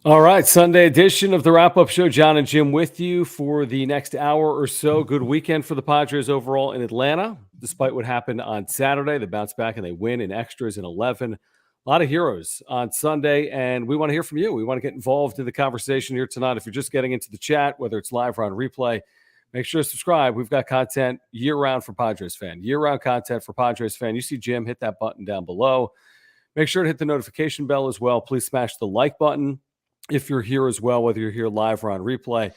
All right, Sunday edition of the wrap-up show. John and Jim with you for the next hour or so. Good weekend for the Padres overall in Atlanta. Despite what happened on Saturday, they bounce back and they win in extras in 11. A lot of heroes on Sunday, and we want to hear from you. We want to get involved in the conversation here tonight. If you're just getting into the chat, whether it's live or on replay, make sure to subscribe. We've got content year-round for Padres fan. Year-round content for Padres fan. You see Jim, hit that button down below. Make sure to hit the notification bell as well. Please smash the like button if you're here as well, whether you're here live or on replay.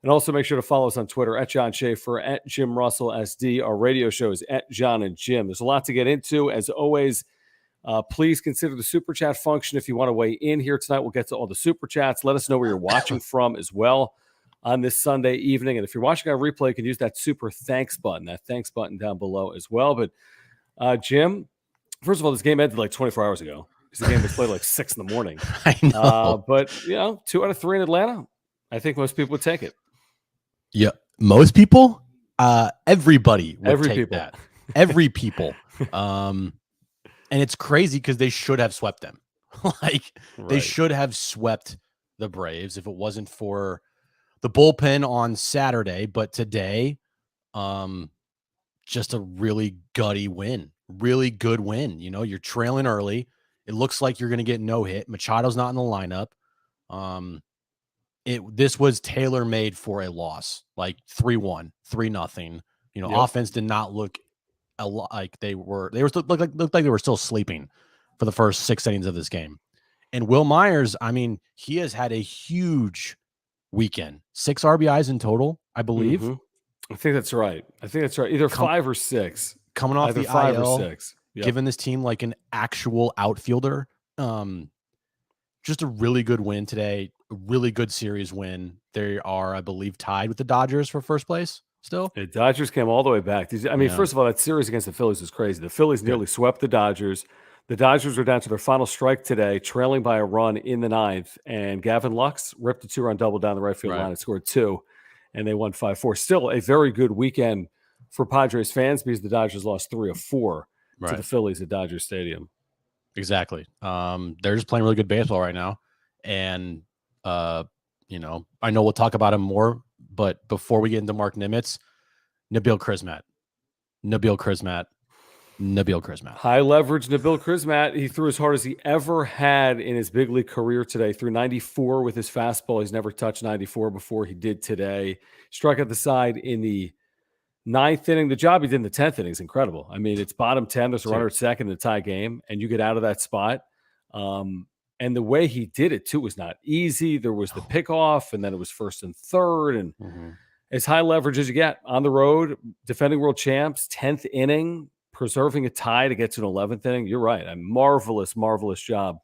And also make sure to follow us on Twitter at John Schaefer, at Jim Russell SD. Our radio show is at John and Jim. There's a lot to get into. As always, please consider the super chat function if you want to weigh in here tonight. We'll get to all the super chats. Let us know where you're watching from as well on this Sunday evening. And if you're watching on replay, you can use that super thanks button, down below as well. But Jim, first of all, this game ended like 24 hours ago. The game was played like 6 in the morning. I know. But, 2 out of 3 in Atlanta. I think most people would take it. Yeah. Most people? Everybody would take people. that. Every people. And it's crazy because they should have swept them. They should have swept the Braves if it wasn't for the bullpen on Saturday. But today, just a really gutty win. Really good win. You're trailing early. It looks like you're going to get no hit. Machado's not in the lineup. This was tailor-made for a loss, like 3-1, 3-0. Offense did not look like they were. They looked like they were still sleeping for the first 6 innings of this game. And Will Myers, he has had a huge weekend. 6 RBIs in total, I believe. Mm-hmm. I think that's right. Either 5 or 6. Coming off the 5 IL, or 6. Yep. Giving this team like an actual outfielder. Just a really good win today. A really good series win. They are, I believe, tied with the Dodgers for first place still. The Dodgers came all the way back. First of all, that series against the Phillies was crazy. The Phillies nearly swept the Dodgers. The Dodgers were down to their final strike today, trailing by a run in the 9th, and Gavin Lux ripped a 2-run double down the right field line and scored 2, and they won 5-4. Still a very good weekend for Padres fans because the Dodgers lost 3 of 4 to the Phillies at Dodger Stadium. Exactly. They're just playing really good baseball right now. And, I know we'll talk about him more, but before we get into Mark Nimitz, Nabil Crismatt. High leverage Nabil Crismatt. He threw as hard as he ever had in his big league career today. Threw 94 with his fastball. He's never touched 94 before. He did today. Struck out the side in the 9th inning. The job he did in the 10th inning is incredible. It's bottom 10. There's a runner at second in the tie game, and you get out of that spot. And the way he did it, too, was not easy. There was the pickoff, and then it was first and third, and as high leverage as you get on the road, defending world champs, 10th inning, preserving a tie to get to an 11th inning. You're right. A marvelous, marvelous job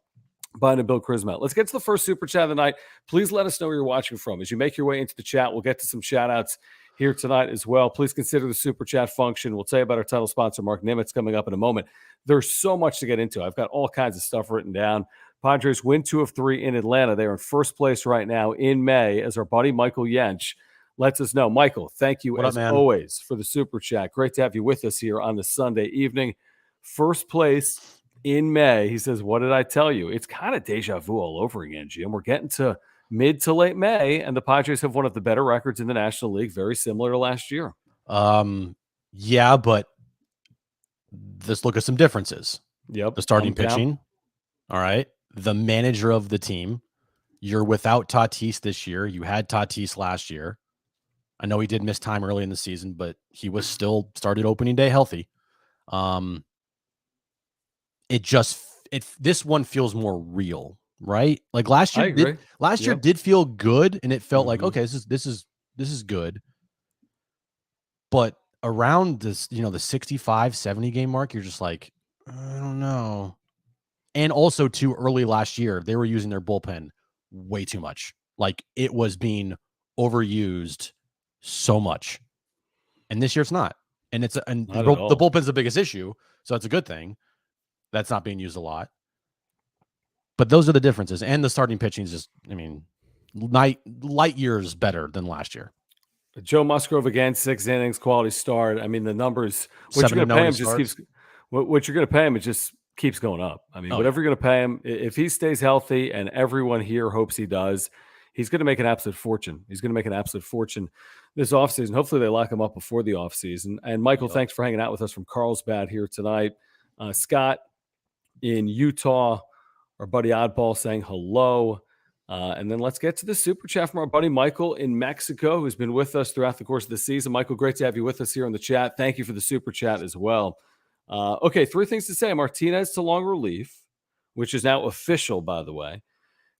by Nabil Crismatt. Let's get to the first super chat of the night. Please let us know where you're watching from. As you make your way into the chat, we'll get to some shout-outs here tonight as well. Please consider the super chat function. We'll tell you about our title sponsor, Mark Nimitz, coming up in a moment. There's so much to get into. I've got all kinds of stuff written down. Padres win 2 of 3 in Atlanta. They are in first place right now in May, as our buddy Michael Yench lets us know. Michael, thank you always for the super chat. Great to have you with us here on the Sunday evening. First place in May. He says, what did I tell you? It's kind of deja vu all over again, Jim. We're getting to mid to late May, and the Padres have one of the better records in the National League, very similar to last year. Yeah, but let's look at some differences. Yep. The starting pitching. All right. The manager of the team. You're without Tatis this year. You had Tatis last year. I know he did miss time early in the season, but he was still started opening day healthy. This one feels more real, right? Like last year, year did feel good, and it felt like, okay, this is good. But around this, the 65, 70 game mark, you're just like, I don't know. And also too early last year, they were using their bullpen way too much. Like it was being overused so much. And this year it's not. And the bullpen's the biggest issue. So it's a good thing. That's not being used a lot. But those are the differences. And the starting pitching is just, light years better than last year. Joe Musgrove again, 6 innings, quality start. The numbers, what you're going to pay him just keeps, what you're going to pay him, it just keeps going up. I mean, whatever you're going to pay him, if he stays healthy, and everyone here hopes he does, he's going to make an absolute fortune. He's going to make an absolute fortune this offseason. Hopefully they lock him up before the offseason. And Michael, thanks for hanging out with us from Carlsbad here tonight. Scott in Utah, our buddy Oddball saying hello. And then let's get to the super chat from our buddy Michael in Mexico, who's been with us throughout the course of the season. Michael, great to have you with us here in the chat. Thank you for the super chat as well. Okay, 3 things to say. Martinez to long relief, which is now official, by the way.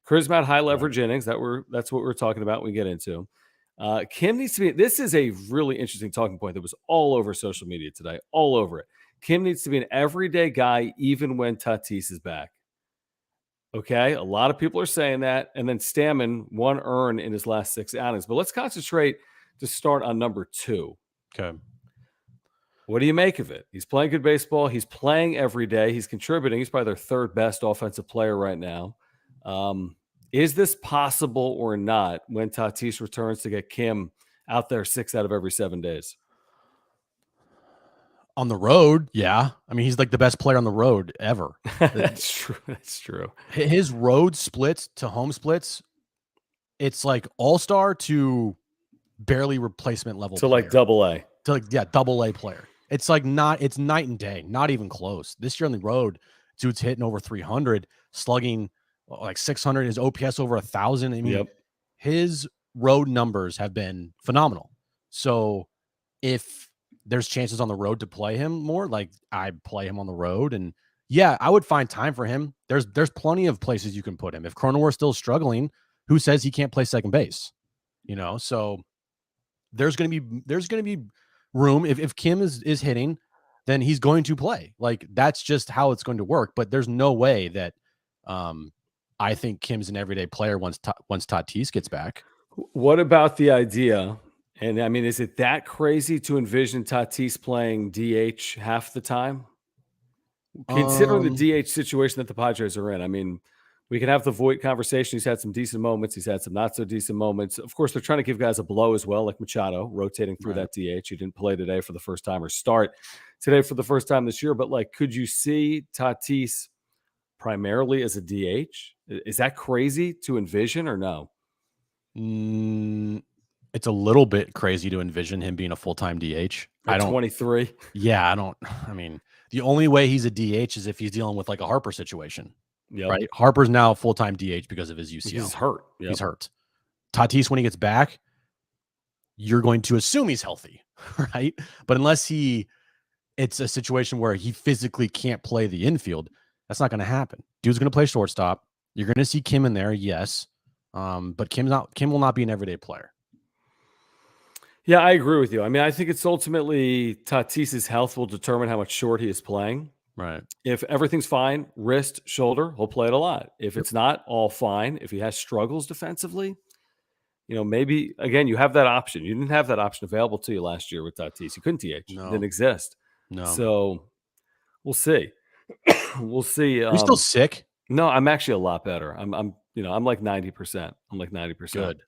Charisma high leverage innings. That's what we're talking about when we get into. Kim needs to be. This is a really interesting talking point that was all over social media today, all over it. Kim needs to be an everyday guy, even when Tatis is back. Okay, a lot of people are saying that. And then Stammen, 1 earn in his last 6 outings. But let's concentrate to start on number 2. Okay. What do you make of it? He's playing good baseball. He's playing every day. He's contributing. He's probably their 3rd best offensive player right now. Is this possible or not when Tatis returns to get Kim out there 6 out of every 7 days? On the road, yeah. I mean, he's like the best player on the road ever. That's true. That's true. His road splits to home splits, it's like all-star to barely replacement level to player. Like AA. To like, yeah, AA player. It's like it's night and day, not even close. This year on the road, dude's hitting over 300, slugging like 600, his OPS over 1,000. I mean, his road numbers have been phenomenal. So if there's chances on the road to play him more, like I play him on the road, and yeah, I would find time for him. There's plenty of places you can put him. If Cronenworth still struggling, who says he can't play second base? So there's going to be room. If Kim is hitting, then he's going to play. Like that's just how it's going to work. But there's no way that I think Kim's an everyday player once Tatis gets back. What about the idea? And I mean, is it that crazy to envision Tatis playing DH half the time? Considering the DH situation that the Padres are in, I mean, we can have the Voit conversation. He's had some decent moments. He's had some not so decent moments. Of course, they're trying to give guys a blow as well, like Machado rotating through that DH. He didn't play today for the first time or start today for the first time this year. But like, could you see Tatis primarily as a DH? Is that crazy to envision or no? It's a little bit crazy to envision him being a full-time DH. At 23. Yeah, I mean, the only way he's a DH is if he's dealing with like a Harper situation. Right. Harper's now full-time DH because of his UCL. He's hurt. He's hurt. Tatis, when he gets back, you're going to assume he's healthy, right? But unless it's a situation where he physically can't play the infield, that's not going to happen. Dude's going to play shortstop. You're going to see Kim in there, yes. But Kim will not be an everyday player. Yeah, I agree with you. I mean, I think it's ultimately Tatis's health will determine how much short he is playing. Right. If everything's fine, wrist, shoulder, he'll play it a lot. If it's not, all fine. If he has struggles defensively, maybe, again, you have that option. You didn't have that option available to you last year with Tatis. You couldn't DH. No. It didn't exist. No. So we'll see. We'll see. Are you still sick? No, I'm actually a lot better. I'm like 90%. I'm like 90%. Good.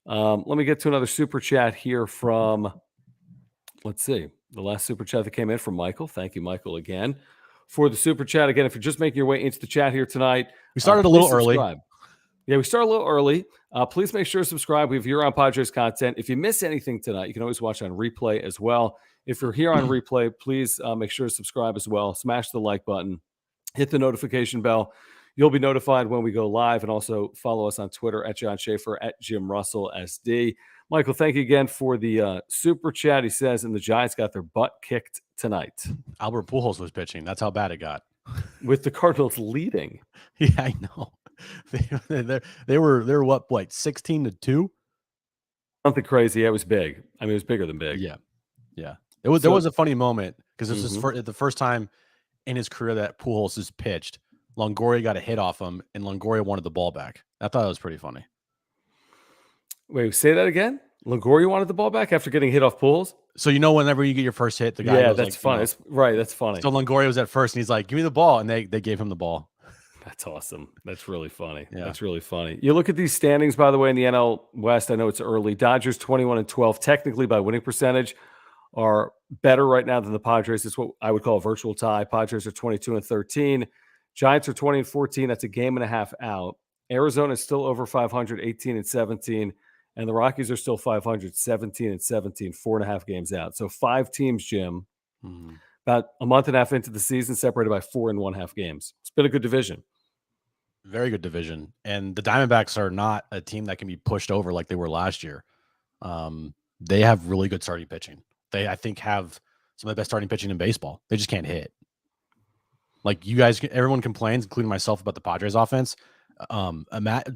Let me get to another super chat here from, let's see, the last super chat that came in from Michael. Thank you, Michael, again for the super chat. Again, if you're just making your way into the chat here tonight, we started a little early. Yeah, we started a little early. Please make sure to subscribe. We have year-round Padres content. If you miss anything tonight, you can always watch on replay as well. If you're here on replay, please make sure to subscribe as well. Smash the like button. Hit the notification bell. You'll be notified when we go live, and also follow us on Twitter at John Schaefer, at Jim Russell SD. Michael, thank you again for the super chat. He says, and the Giants got their butt kicked tonight. Albert Pujols was pitching. That's how bad it got. With the Cardinals leading. Yeah, I know. They were what, like 16-2? Something crazy. Yeah, it was big. I mean, it was bigger than big. Yeah. There was a funny moment because this is the first time in his career that Pujols has pitched. Longoria got a hit off him, and Longoria wanted the ball back. I thought it was pretty funny. Wait, say that again? Longoria wanted the ball back after getting hit off Pujols? So whenever you get your first hit, the guy goes that's funny. That's funny. So Longoria was at first, and he's like, give me the ball, and they gave him the ball. That's awesome. That's really funny. Yeah. That's really funny. You look at these standings, by the way, in the NL West. I know it's early. Dodgers 21-12, technically by winning percentage, are better right now than the Padres. It's what I would call a virtual tie. Padres are 22-13. Giants are 20-14. That's a game and a half out. Arizona is still over 500, 18-17. And the Rockies are still 500, 17-17, 4.5 games out. So 5 teams, Jim, about a month and a half into the season, separated by 4.5 games. It's been a good division. Very good division. And the Diamondbacks are not a team that can be pushed over like they were last year. They have really good starting pitching. They, I think, have some of the best starting pitching in baseball. They just can't hit. Like you guys, everyone complains, including myself, about the Padres offense.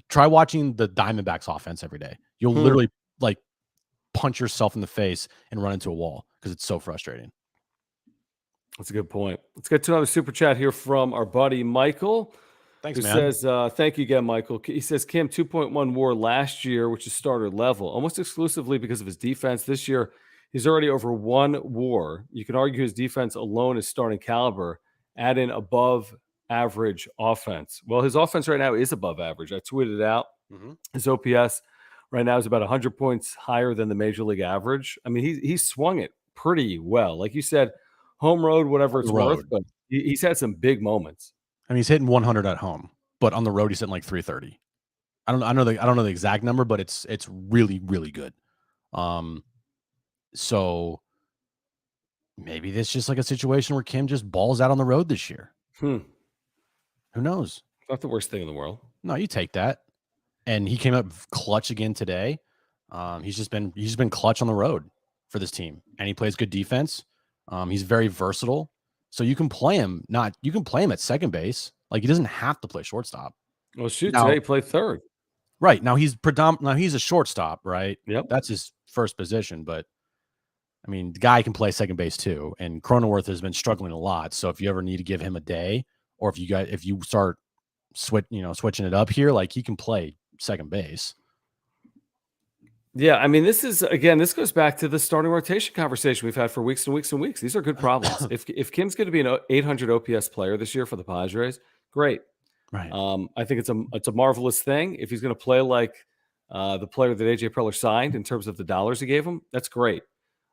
Try watching the Diamondbacks offense every day. You'll literally like punch yourself in the face and run into a wall because it's so frustrating. That's a good point. Let's get to another super chat here from our buddy Michael. Thanks, who man. says, thank you again, Michael. He says, Kim, 2.1 WAR last year, which is starter level, almost exclusively because of his defense. This year, he's already over 1 WAR. You can argue his defense alone is starting caliber. Add in above average offense. Well, his offense right now is above average. I tweeted it out. His OPS right now is about 100 points higher than the major league average. I mean, he swung it pretty well. Like you said, home road, whatever it's worth, but he's had some big moments. I mean, he's hitting 100 at home, but on the road he's hitting like 330. I don't know the exact number, but it's really, really good. So maybe this is just like a situation where Kim just balls out on the road this year. Who knows? Not the worst thing in the world. No, you take that. And he came up clutch again today. He's just been clutch on the road for this team, and he plays good defense. He's very versatile. So you can play him at second base. Like he doesn't have to play shortstop. Well, today he played third. Right. Now he's a shortstop, right? Yep. That's his first position, but I mean, the guy can play second base too. And Cronenworth has been struggling a lot. So if you ever need to give him a day, or if you start switching it up here, like he can play second base. Yeah, I mean, this goes back to the starting rotation conversation we've had for weeks and weeks and weeks. These are good problems. If Kim's going to be an 800 OPS player this year for the Padres, great. Right. I think it's a marvelous thing. If he's going to play like the player that AJ Preller signed in terms of the dollars he gave him, that's great.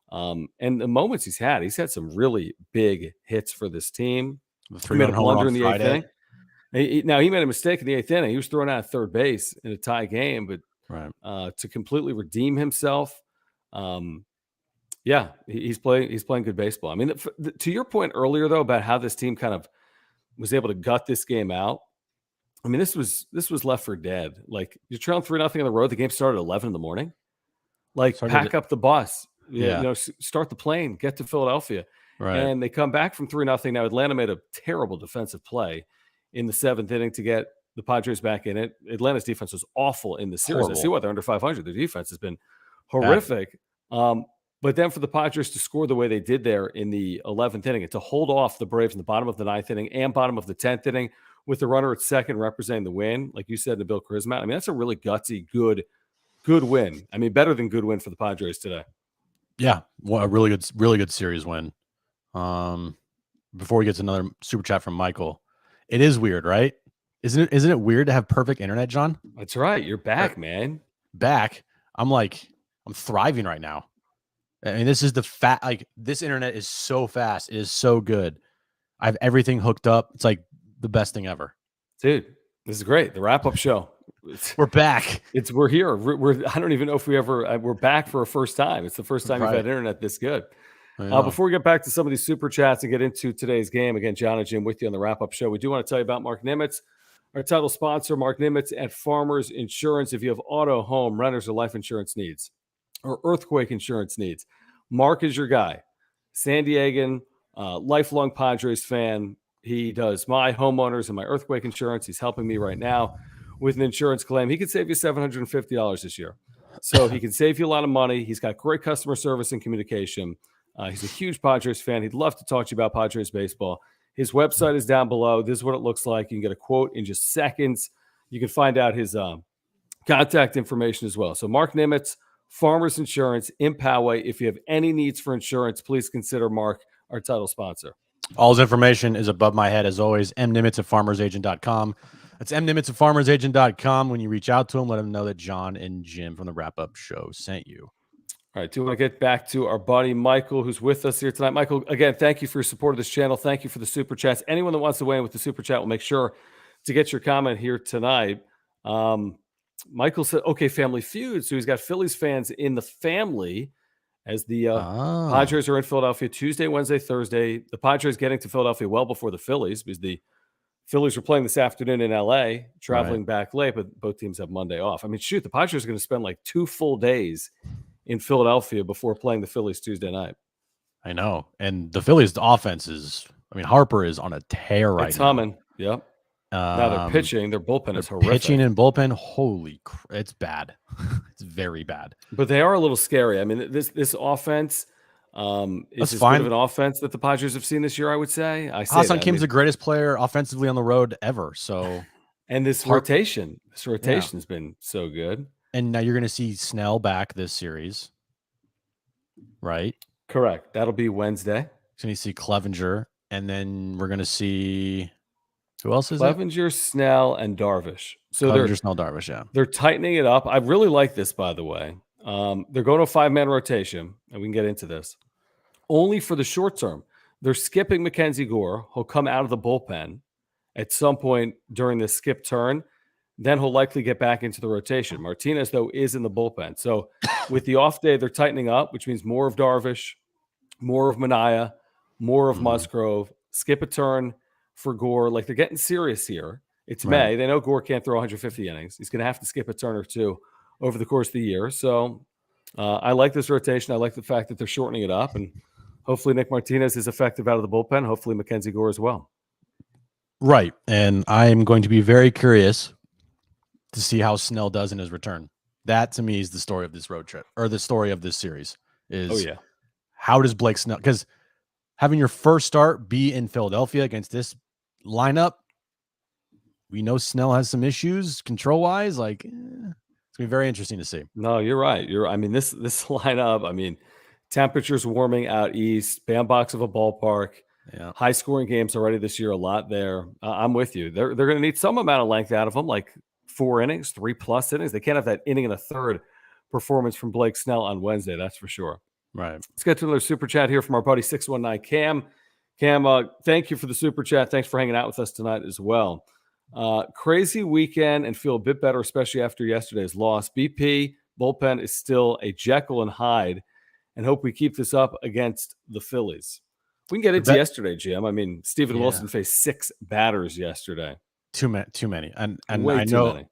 And the moments he's had some really big hits for this team. He made a blunder in the Friday. 8th inning. Now he made a mistake in the 8th inning. He was thrown out at third base in a tie game, but to completely redeem himself, he's playing good baseball. I mean, to your point earlier though about how this team kind of was able to gut this game out. I mean, this was left for dead. Like you're trailing 3-0 on the road. The game started at 11 in the morning. Like pack up the bus, start the plane, get to Philadelphia, and they come back from 3-0. Now Atlanta made a terrible defensive play in the 7th inning to get the Padres back in it. Atlanta's defense was awful in the series. Horrible. I see why they're under 500. Their defense has been horrific. But then for the Padres to score the way they did there in the 11th inning and to hold off the Braves in the bottom of the 9th inning and bottom of the 10th inning with the runner at second representing the win, like you said, Nabil Charismat. I mean, that's a really gutsy, good win. I mean, better than good win for the Padres today. Yeah, well, a really good series win. Before we get to another super chat from Michael, it is weird, right? Isn't it weird to have perfect internet, John? That's right. You're back, man. Back. I'm thriving right now. I mean, this is this internet is so fast. It is so good. I have everything hooked up. It's like the best thing ever. Dude, this is great. The wrap-up show. We're back. We're here. I don't even know if we're back for a first time. It's the first time we've had internet this good. Before we get back to some of these super chats and get into today's game, again, John and Jim with you on the wrap-up show. We do want to tell you about Mark Nimitz, our title sponsor, Mark Nimitz at Farmers Insurance. If you have auto, home, renters, or life insurance needs, or earthquake insurance needs, Mark is your guy. San Diegan, lifelong Padres fan. He does my homeowners and my earthquake insurance. He's helping me right now with an insurance claim. He could save you $750 this year. So he can save you a lot of money. He's got great customer service and communication. He's a huge Padres fan. He'd love to talk to you about Padres baseball. His website is down below. This is what it looks like. You can get a quote in just seconds. You can find out his contact information as well. So Mark Nimitz, Farmers Insurance in Poway. If you have any needs for insurance, please consider Mark our title sponsor. All his information is above my head as always. mnimitz at farmersagent.com. That's mnimitz at farmersagent.com. When you reach out to him, let him know that John and Jim from the wrap-up show sent you. All right, do want to get back to our buddy Michael, who's with us here tonight. Michael, again, thank you for your support of this channel. Thank you for the super chats. Anyone that wants to weigh in with the super chat will make sure to get your comment here tonight. Michael said, okay, Family Feud. So he's got Phillies fans in the family as the Padres are in Philadelphia Tuesday, Wednesday, Thursday. The Padres getting to Philadelphia well before the Phillies because the Phillies are playing this afternoon in LA, traveling back late, but both teams have Monday off. I mean, shoot, the Padres are going to spend like 2 full days in Philadelphia before playing the Phillies Tuesday night. I know. And the Phillies offense is, I mean, Harper is on a tear right now. It's humming. Yep. Now they're pitching. Their bullpen is horrific. Pitching and bullpen, it's bad. It's very bad. But they are a little scary. I mean, this offense is as good of an offense that the Padres have seen this year, I would say. Ha-Seong Kim's the greatest player offensively on the road ever. So, and this rotation has been so good. And now you're going to see Snell back this series, right? Correct. That'll be Wednesday. So you see Clevenger, and then we're going to see who else is Clevenger, Snell, and Darvish. So Clevenger, Snell, Darvish, yeah. They're tightening it up. I really like this, by the way. They're going to a 5-man rotation, and we can get into this. Only for the short term. They're skipping Mackenzie Gore. He'll come out of the bullpen at some point during this skip turn. Then he'll likely get back into the rotation. Martinez, though, is in the bullpen. So with the off day, they're tightening up, which means more of Darvish, more of Manaea, more of Musgrove, skip a turn for Gore. Like, they're getting serious here. It's May. They know Gore can't throw 150 innings. He's going to have to skip a turn or two over the course of the year. So I like this rotation. I like the fact that they're shortening it up. And hopefully Nick Martinez is effective out of the bullpen. Hopefully Mackenzie Gore as well. Right. And I'm going to be very curious to see how Snell does in his return. That, to me, is the story of this road trip, or the story of this series. How does Blake Snell, because having your first start be in Philadelphia against this lineup, we know Snell has some issues control-wise. Like, it's going to be very interesting to see. No, you're right. I mean, this lineup, I mean, temperatures warming out east, bandbox of a ballpark, high-scoring games already this year, a lot there. I'm with you. They're going to need some amount of length out of them, like 4 innings, 3+ innings. They can't have that inning and a third performance from Blake Snell on Wednesday. That's for sure. Right. Let's get to another super chat here from our buddy 619 Cam. Cam, thank you for the super chat. Thanks for hanging out with us tonight as well. Crazy weekend and feel a bit better, especially after yesterday's loss. BP bullpen is still a Jekyll and Hyde, and hope we keep this up against the Phillies. We can get into yesterday, Jim. I mean, Steven Wilson faced 6 batters yesterday. Too many. And I know,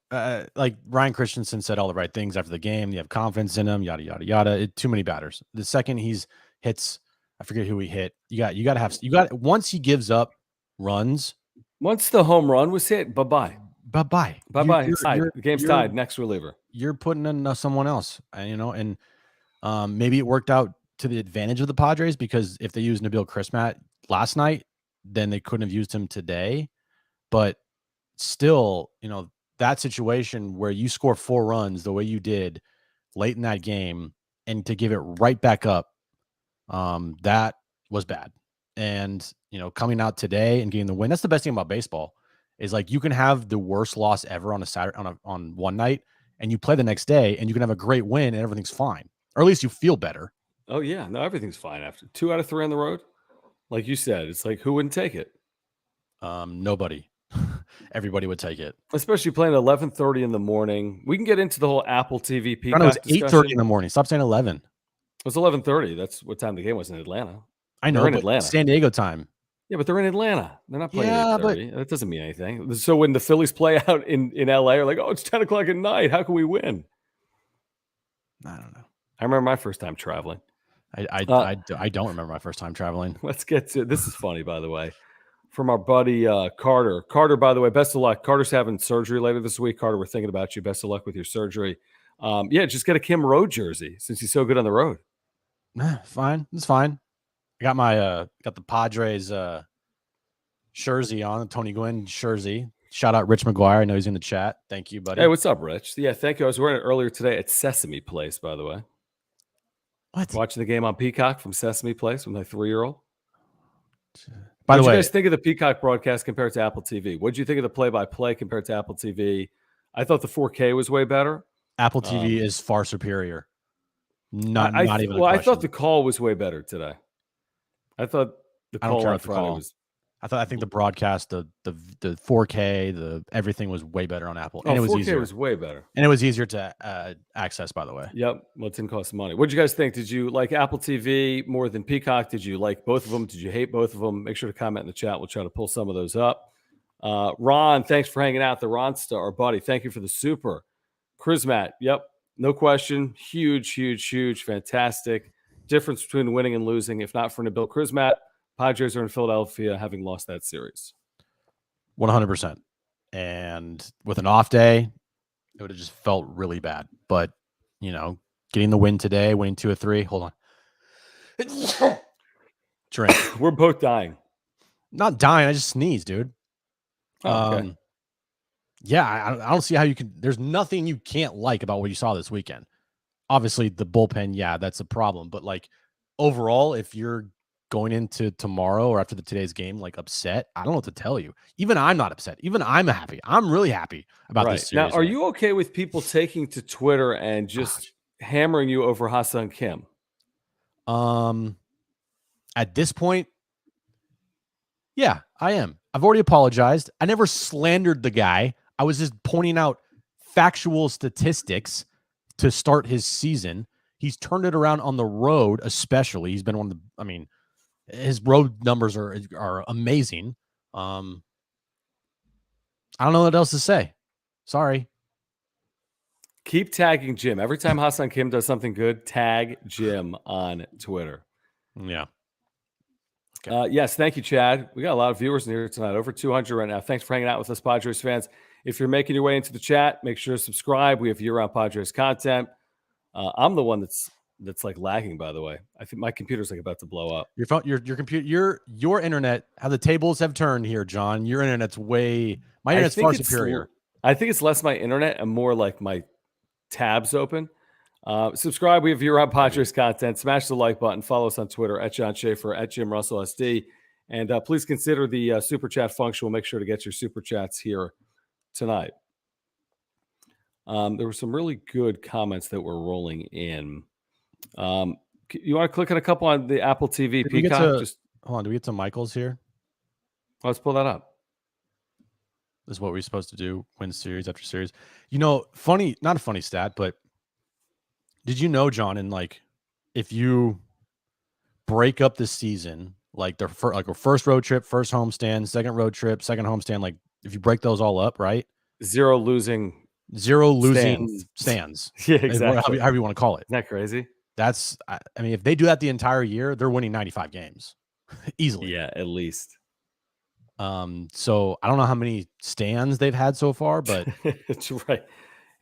like Ryan Christensen said all the right things after the game. You have confidence in him, yada, yada, yada. Too many batters. The second he's hits, I forget who he hit. Once he gives up runs. Once the home run was hit, bye-bye. Bye-bye. The game's tied. Next reliever. You're putting in someone else, and maybe it worked out to the advantage of the Padres, because if they used Nabil Chrismat last night, then they couldn't have used him today. But still, that situation where you score 4 runs the way you did late in that game and to give it right back up, that was bad. And, coming out today and getting the win, that's the best thing about baseball, is like you can have the worst loss ever on a Saturday on one night, and you play the next day and you can have a great win and everything's fine, or at least you feel better. Oh yeah. No, everything's fine after 2 out of 3 on the road. Like you said, it's like, who wouldn't take it? Nobody. Everybody would take it, especially playing at 11:30 in the morning. We can get into the whole Apple TV. It was 8:30 in the morning. Stop saying 11. It was 11:30. That's what time the game was in Atlanta. I know, but Atlanta. San Diego time. Yeah, but they're in Atlanta. They're not playing at 8:30. That doesn't mean anything. So when the Phillies play out in LA, are like, oh, it's 10 o'clock at night. How can we win? I don't know. I remember my first time traveling. I don't remember my first time traveling. Let's get to this. Is funny, by the way. From our buddy Carter. Carter, by the way, best of luck. Carter's having surgery later this week. Carter, we're thinking about you. Best of luck with your surgery. Just get a Kim Road jersey since he's so good on the road. Fine. It's fine. I got my got the Padres jersey on, the Tony Gwynn jersey. Shout out Rich McGuire. I know he's in the chat. Thank you, buddy. Hey, what's up, Rich? Yeah, thank you. I was wearing it earlier today at Sesame Place, by the way. What? Watching the game on Peacock from Sesame Place with my 3-year-old. By the way, what did you guys think of the Peacock broadcast compared to Apple TV? What did you think of the play-by-play compared to Apple TV? I thought the 4K was way better. Apple TV is far superior. Not even a question. I thought the call was way better today. I thought the call on Friday was. I think the broadcast, the 4K, the everything was way better on Apple, and it was 4K easier. Was way better, and it was easier to access. By the way, yep. Well, it didn't cost money. What did you guys think? Did you like Apple TV more than Peacock? Did you like both of them? Did you hate both of them? Make sure to comment in the chat. We'll try to pull some of those up. Ron, thanks for hanging out. The Ron Star, our buddy. Thank you for the super. Chrismat, yep, no question. Huge, fantastic difference between winning and losing. If not for Nabil Chrismat, Padres are in Philadelphia, having lost that series. 100%. And with an off day, it would have just felt really bad. But, getting the win today, winning 2 of 3. Hold on. Drink. We're both dying. Not dying. I just sneezed, dude. Okay. Yeah, I don't see how you can. There's nothing you can't like about what you saw this weekend. Obviously, the bullpen, yeah, that's a problem. But overall, if you're going into tomorrow or after today's game upset, I don't know what to tell you. Even I'm not upset. Even I'm happy. I'm really happy about this series. Now, are you okay with people taking to Twitter and just hammering you over Ha-Seong Kim? At this point, yeah, I am. I've already apologized. I never slandered the guy. I was just pointing out factual statistics to start his season. He's turned it around on the road, especially. He's been one of the, his road numbers are amazing. I don't know what else to say. Sorry. Keep tagging Jim. Every time Ha-Seong Kim does something good, tag Jim on Twitter. Yeah. Okay. Yes, thank you, Chad. We got a lot of viewers in here tonight, over 200 right now. Thanks for hanging out with us, Padres fans. If you're making your way into the chat, make sure to subscribe. We have year-round Padres content. I'm the one that's lagging, by the way. I think my computer's about to blow up. Your phone, your computer, your internet. How the tables have turned here, John. Your internet's my internet's far superior. I think it's less my internet and more like my tabs open. Subscribe. We have year-round Padres content. Smash the like button. Follow us on Twitter at John Schaefer, at Jim Russell SD. And please consider the super chat function. We'll make sure to get your super chats here tonight. There were some really good comments that were rolling in. You want to click on a couple on the Apple TV Peacock? Hold on. Do we get to Michael's here? Let's pull that up. This is what we're supposed to do. Win series after series. Funny, not a funny stat, but did you know, John, if you break up the season, a first road trip, first homestand, second road trip, second homestand, if you break those all up, right? Zero losing stands. Yeah, exactly. However you want to call it. Isn't that crazy? That's, if they do that the entire year, they're winning 95 games easily. Yeah, at least. So I don't know how many stands they've had so far, but it's right.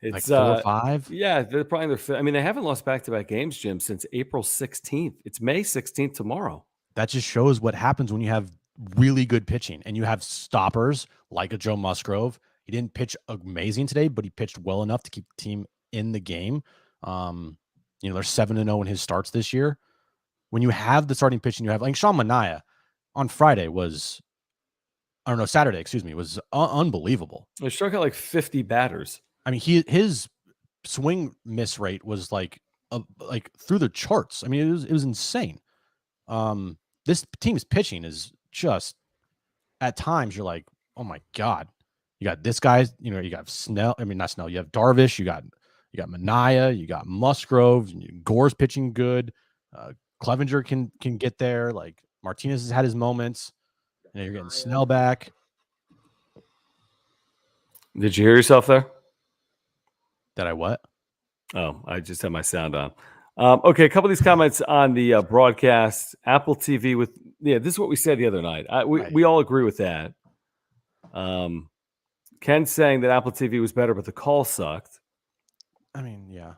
It's 4 or 5. Yeah, they're probably they haven't lost back-to-back games, Jim, since April 16th. It's May 16th tomorrow. That just shows what happens when you have really good pitching and you have stoppers like a Joe Musgrove. He didn't pitch amazing today, but he pitched well enough to keep the team in the game. They're 7-0 in his starts this year. When you have the starting pitching, you have Sean Manaea on Saturday, was unbelievable. He struck out 50 batters. His swing miss rate was through the charts. It was insane. This team's pitching is just, at times you're like, oh my God, you got this guy, you got Snell. Not Snell. You have Darvish. You got Manaea. You got Musgrove. Gore's pitching good. Clevenger can get there. Martinez has had his moments. And you're getting Snell back. Did you hear yourself there? Did I what? Oh, I just had my sound on. Okay, a couple of these comments on the broadcast. Apple TV this is what we said the other night. We all agree with that. Ken's saying that Apple TV was better, but the call sucked. Yeah.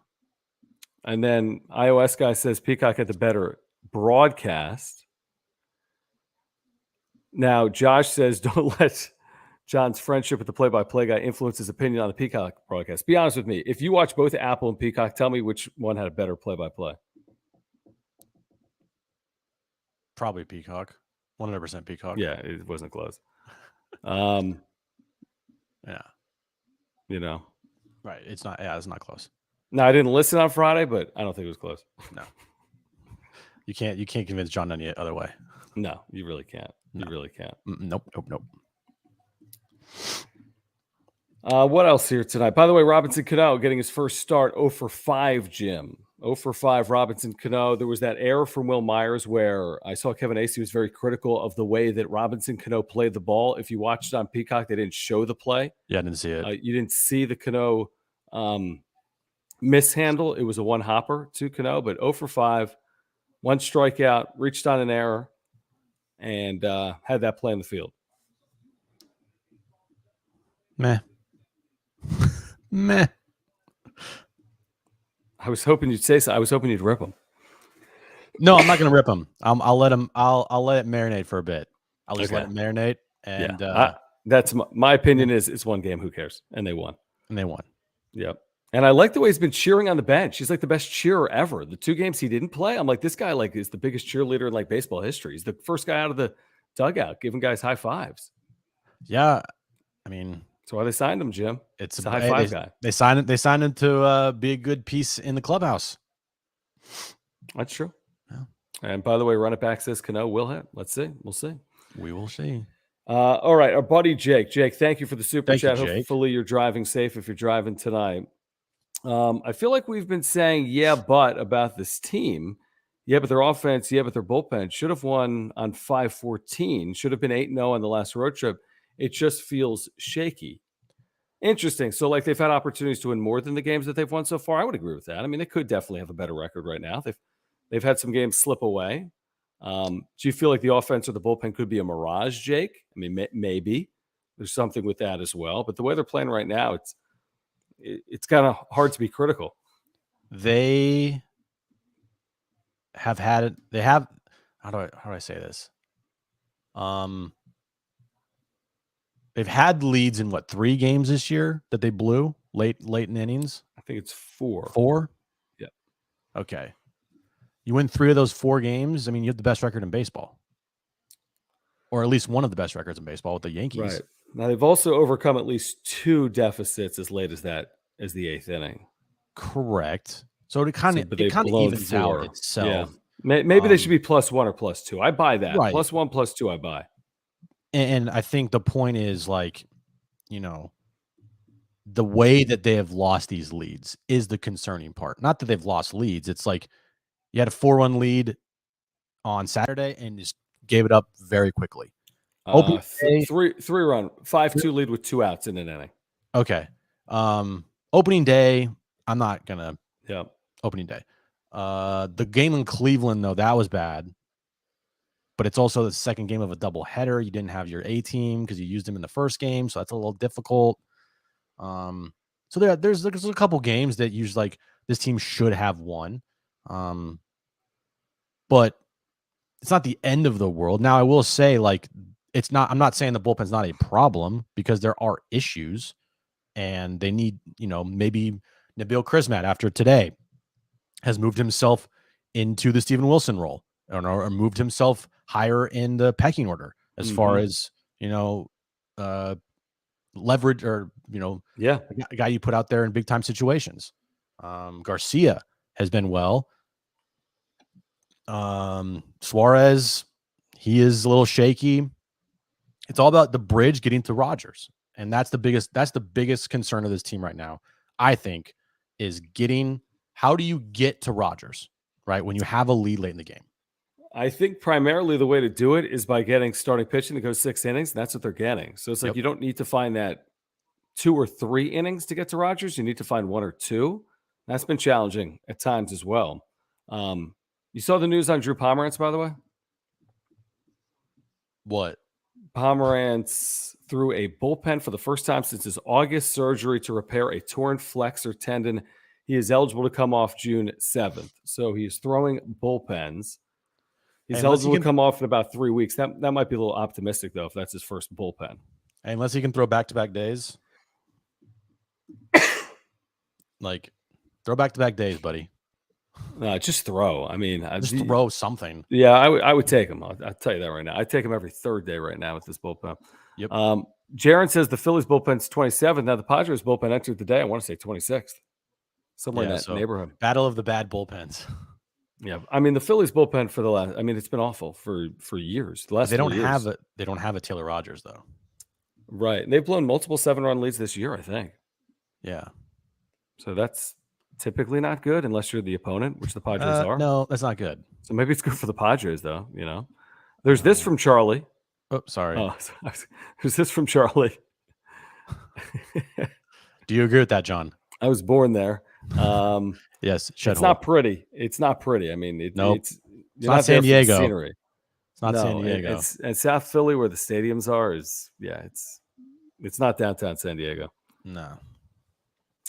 And then iOS guy says Peacock had the better broadcast. Now, Josh says, don't let John's friendship with the play-by-play guy influence his opinion on the Peacock broadcast. Be honest with me. If you watch both Apple and Peacock, tell me which one had a better play-by-play. Probably Peacock. 100% Peacock. Yeah, it wasn't close. Yeah. You know. Right. It's not. Yeah, it's not close. No, I didn't listen on Friday, but I don't think it was close. No. You can't convince John any other way. No, you really can't. You really can't. Nope. What else here tonight? By the way, Robinson Cano getting his first start, 0 for 5, Jim. 0 for 5, Robinson Cano. There was that error from Will Myers where I saw Kevin Acee was very critical of the way that Robinson Cano played the ball. If you watched it on Peacock, they didn't show the play. Yeah, I didn't see it. You didn't see the Cano mishandle. It was a one hopper to Cano, but 0 for 5, 1 strikeout, reached on an error, and had that play in the field. Meh. I was hoping you'd say so. I was hoping you'd rip him. No, I'm not going to rip him. I'll let him. I'll let it marinate for a bit. I'll just let it marinate. And that's my opinion. Is it's one game. Who cares? And they won. Yep. And I like the way he's been cheering on the bench. He's like the best cheerer ever. The 2 games he didn't play, I'm like, this guy is the biggest cheerleader in baseball history. He's the first guy out of the dugout giving guys high fives. Yeah, I mean, that's why they signed him, Jim. It's a high five guy. They signed him to be a good piece in the clubhouse. That's true. Yeah. And by the way, run it back says Cano will hit. Let's see. We'll see. We will see. All right, our buddy Jake. Jake, thank you for the super chat. You, hopefully you're driving safe if you're driving tonight. I feel like we've been saying but about this team. Yeah, but their offense, but their bullpen should have won on 5-14. Should have been 8-0 on the last road trip. It just feels shaky. Interesting. So, they've had opportunities to win more than the games that they've won so far. I would agree with that. I mean, they could definitely have a better record right now. They've had some games slip away. Do you feel like the offense or the bullpen could be a mirage, Jake? I mean, maybe there's something with that as well. But the way they're playing right now, it's kind of hard to be critical. They have had it. They have. How do I say this? They've had leads in 3 games this year that they blew late in innings. I think it's 4. 4? Yeah. Okay. You win 3 of those 4 games. I mean, you have the best record in baseball, or at least one of the best records in baseball with the Yankees. Right. Now they've also overcome at least 2 deficits as late as the 8th inning. Correct. So it kind of evens out itself. Yeah. Maybe they should be +1 or +2. I buy that. Right. +1, +2, I buy. And I think the point is, the way that they have lost these leads is the concerning part. Not that they've lost leads. It's like you had a 4-1 lead on Saturday and just gave it up very quickly. 3-run, 5-2 lead with 2 outs in an inning. Okay. Opening day, I'm not gonna. Yeah. Opening day. The game in Cleveland, though, that was bad. But it's also the second game of a doubleheader. You didn't have your A team because you used them in the first game, so that's a little difficult. So there's a couple games that usually this team should have won. But it's not the end of the world. Now I will say it's not. I'm not saying the bullpen's not a problem because there are issues, and they need maybe Nabil Crismatt after today has moved himself into the Steven Wilson role or moved himself higher in the pecking order as far as leverage or a guy you put out there in big time situations. Garcia has been well. Suarez, he is a little shaky. It's all about the bridge getting to Rogers, and that's the biggest concern of this team right now. I think is how do you get to Rogers, right, when you have a lead late in the game? I think primarily the way to do it is by getting starting pitching to go 6 innings. And that's what they're getting. So it's you don't need to find that 2 or 3 innings to get to Rogers. You need to find 1 or 2. That's been challenging at times as well. You saw the news on Drew Pomerantz, by the way? What? Pomerantz threw a bullpen for the first time since his August surgery to repair a torn flexor tendon. He is eligible to come off June 7th. So he's throwing bullpens. He's eligible to come off in about 3 weeks. That might be a little optimistic, though, if that's his first bullpen. Unless he can throw back-to-back days. Throw back-to-back days, buddy. No, just throw. I mean, just throw something. Yeah, I would take him. I'll tell you that right now. I take him every 3rd day right now with this bullpen. Yep. Jaron says the Phillies bullpen's 27th. Now the Padres bullpen entered the day, I want to say 26th. somewhere in that neighborhood. Battle of the bad bullpens. Yeah, I mean the Phillies bullpen for the last. I mean it's been awful for years. The last they don't 3 years. They don't have a Taylor Rogers though. Right, and they've blown multiple 7-run leads this year, I think. Yeah, so that's typically not good unless you're the opponent, which the Padres are. No, that's not good. So maybe it's good for the Padres though. There's this from Charlie. Oh, sorry. There's this from Charlie. Do you agree with that, John? I was born there. Yes, it's not pretty. It's not pretty. I mean, it's not San Diego. Scenery. It's not San Diego. And South Philly, where the stadiums are, it's not downtown San Diego. No.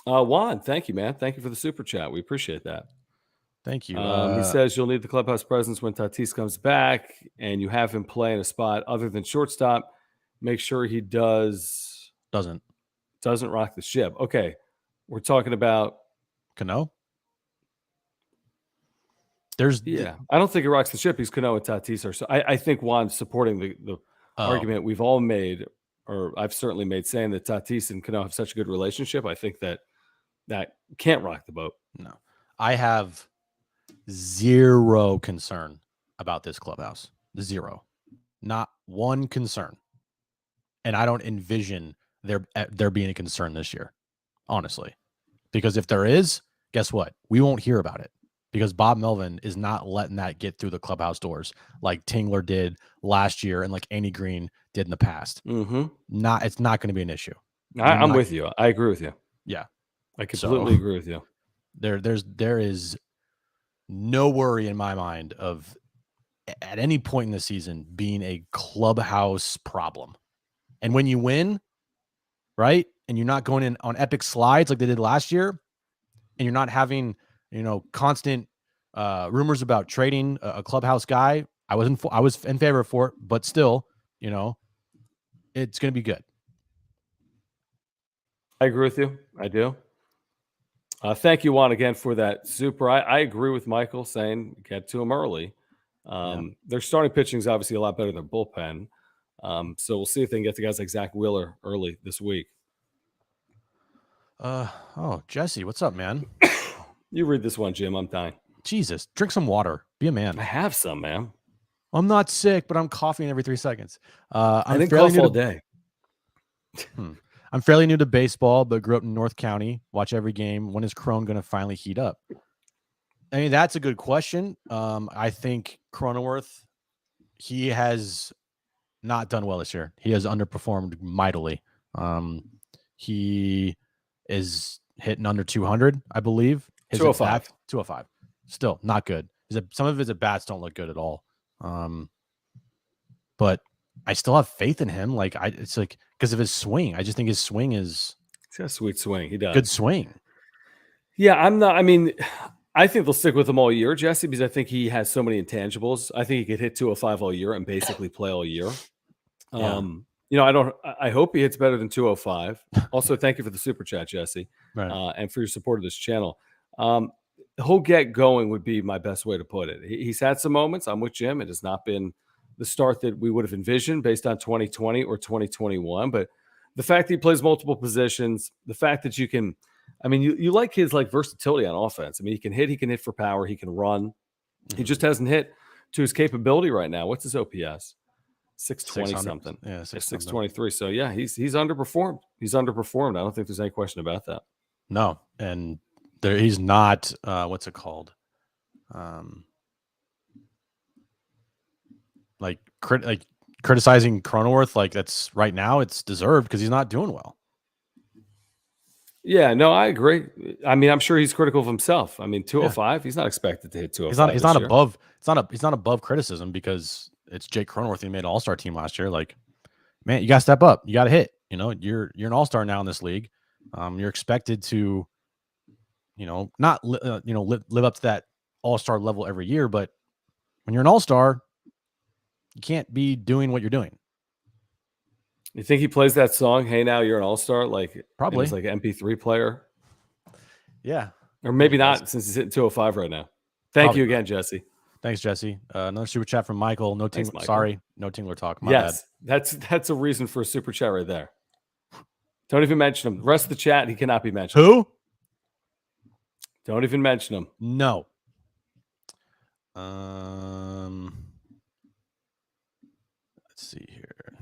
Juan, thank you, man. Thank you for the super chat. We appreciate that. Thank you. He says you'll need the clubhouse presence when Tatis comes back, and you have him play in a spot other than shortstop. Make sure he doesn't rock the ship. Okay, we're talking about Cano. I don't think he rocks the ship. He's Cano and Tatis are. So I think Juan's supporting the argument we've all made, or I've certainly made, saying that Tatis and Cano have such a good relationship. I think that can't rock the boat. No, I have zero concern about this clubhouse. Zero, not one concern, and I don't envision there being a concern this year, honestly, because if there is, guess what? We won't hear about it. Because Bob Melvin is not letting that get through the clubhouse doors like Tingler did last year and like Andy Green did in the past. Mm-hmm. It's not going to be an issue. I'm with you. I agree with you. Yeah, I completely agree with you. There is no worry in my mind of at any point in the season being a clubhouse problem. And when you win, right, and you're not going in on epic slides like they did last year, and you're not having constant rumors about trading a clubhouse guy. I was in favor for it, but still, it's going to be good. I agree with you. I do. Thank you, Juan, again for that super. I agree with Michael saying get to him early. Their starting pitching is obviously a lot better than bullpen. So we'll see if they can get to guys like Zach Wheeler early this week. Jesse, what's up, man? You read this one, Jim. I'm dying. Jesus, drink some water. Be a man. I have some, man. I'm not sick, but I'm coughing every 3 seconds. I didn't cough all day. I'm fairly new to baseball, but grew up in North County. Watch every game. When is Crone going to finally heat up? I mean, that's a good question. I think Cronenworth, he has not done well this year. He has underperformed mightily. He is hitting under 200, I believe. 205. 205. Still not good. Some of his at-bats don't look good at all. But I still have faith in him. It's like because of his swing. I just think his swing is. He's got a sweet swing. He does. Good swing. Yeah, I'm not. I mean, I think they'll stick with him all year, Jesse, because I think he has so many intangibles. I think he could hit 205 all year and basically play all year. I hope he hits better than 205. Also, thank you for the super chat, Jesse, and for your support of this channel. He'll get going would be my best way to put it. He's had some moments. I'm with Jim. It has not been the start that we would have envisioned based on 2020 or 2021. But the fact that he plays multiple positions, the fact that you can, I mean, you like his versatility on offense. I mean, he can hit for power, he can run. Mm-hmm. He just hasn't hit to his capability right now. What's his OPS? 620 something. Yeah, 623. So yeah, he's underperformed. He's underperformed. I don't think there's any question about that. No, and he's not. What's it called? Criticizing Cronenworth. That's right now. It's deserved because he's not doing well. Yeah, no, I agree. I mean, I'm sure he's critical of himself. I mean, 205. He's not expected to hit 205. He's not above. He's not above criticism because it's Jake Cronenworth. He made an all-star team last year. Man, you got to step up. You got to hit. You're an all-star now in this league. You're expected to, not live up to that all-star level every year. But when you're an all-star, you can't be doing what you're doing. You think he plays that song? Hey, now you're an all-star. Probably an MP3 player. Yeah, or maybe not since he's hitting 205 right now. Thank you again, Jesse. Thanks, Jesse. Another super chat from Michael. No Tingler. Michael. Sorry, no Tingler talk. Yes, bad. That's a reason for a super chat right there. Don't even mention him. The rest of the chat, he cannot be mentioned. Who? Don't even mention him. No. Let's see here.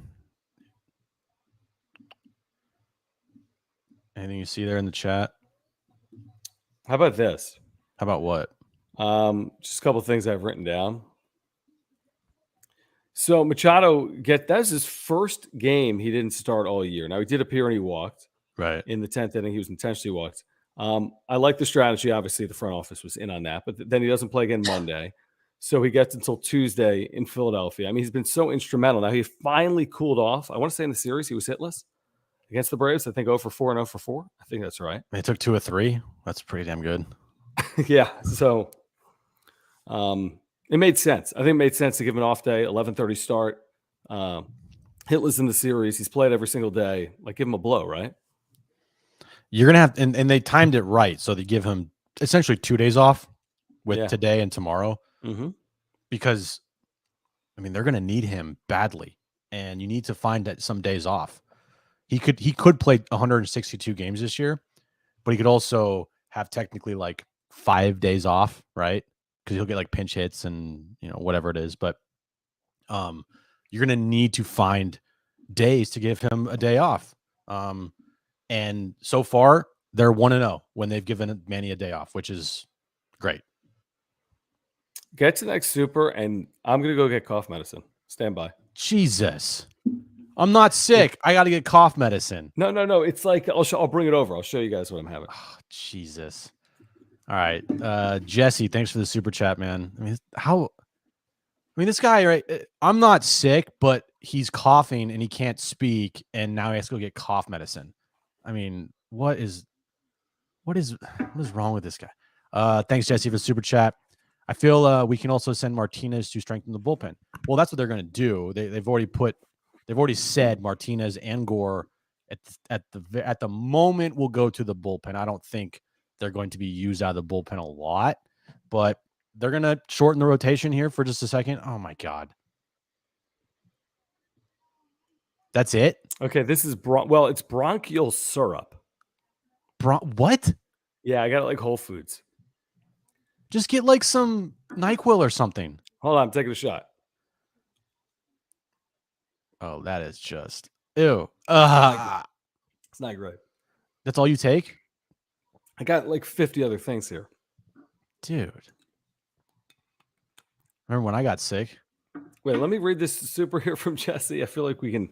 Anything you see there in the chat? How about this? How about what? Just a couple of things I've written down. So Machado that was his first game he didn't start all year. Now he did appear and he walked. Right. In the 10th inning, he was intentionally walked. I like the strategy. Obviously, the front office was in on that, but then he doesn't play again Monday. So he gets until Tuesday in Philadelphia. I mean, he's been so instrumental. Now he finally cooled off. I want to say in the series he was hitless against the Braves. I think 0 for 4 and 0 for 4. I think that's right. They took 2 of 3. That's pretty damn good. Yeah. So it made sense. I think it made sense to give him an off day, 11:30 start. Hitless in the series. He's played every single day. Like, give him a blow, right? You're going to have, and they timed it right. So they give him essentially 2 days off with today and tomorrow. Mm-hmm. Because, I mean, they're going to need him badly. And you need to find some days off. He could play 162 games this year, but he could also have technically like 5 days off, right? Because he'll get like pinch hits and, you know, whatever it is. But you're going to need to find days to give him a day off. And so far, they're 1-0 when they've given Manny a day off, which is great. Get to the next super, and I'm going to go get cough medicine. Stand by. Jesus. I'm not sick. I got to get cough medicine. No. It's like, I'll bring it over. I'll show you guys what I'm having. Oh, Jesus. All right. Jesse, thanks for the super chat, man. This guy, right? I'm not sick, but he's coughing and he can't speak, and now he has to go get cough medicine. I mean, what is wrong with this guy? Thanks, Jesse, for the super chat. I feel we can also send Martinez to strengthen the bullpen. Well, that's what they're going to do. They've already said Martinez and Gore at the moment will go to the bullpen. I don't think they're going to be used out of the bullpen a lot, but they're going to shorten the rotation here for just a second. Oh my God. That's it? Okay, this is it's bronchial syrup. What? Yeah, I got it like Whole Foods. Just get like some NyQuil or something. Hold on, I'm taking a shot. Oh, that is just ew. It's not great. That's all you take? I got like 50 other things here. Dude. Remember when I got sick? Wait, let me read this super here from Jesse. I feel like we can.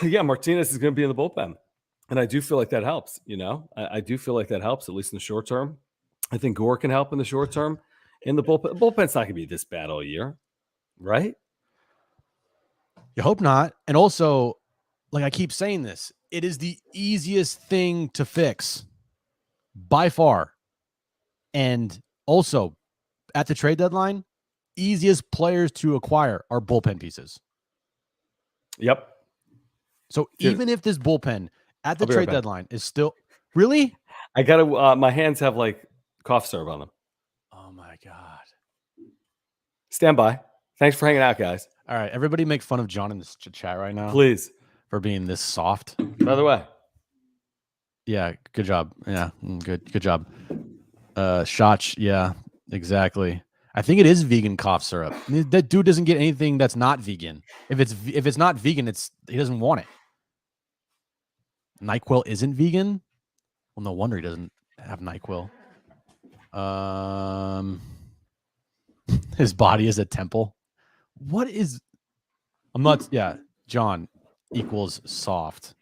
Yeah, Martinez is going to be in the bullpen. And I do feel like that helps, you know? I do feel like that helps, at least in the short term. I think Gore can help in the short term. In the bullpen, bullpen's not going to be this bad all year, right? You hope not. And also, like I keep saying this, it is the easiest thing to fix by far. And also, at the trade deadline, easiest players to acquire are bullpen pieces. Yep. So even if this bullpen at the trade deadline is still really, I gotta. My hands have like cough syrup on them. Oh my God! Stand by. Thanks for hanging out, guys. All right, everybody, make fun of John in this chat right now, please, for being this soft. By the way, yeah, good job. Yeah, good job. Shotch, yeah, exactly. I think it is vegan cough syrup. I mean, that dude doesn't get anything that's not vegan. If it's not vegan, he doesn't want it. NyQuil isn't vegan? Well, no wonder he doesn't have NyQuil. His body is a temple. What is... I'm not... Yeah, John equals soft.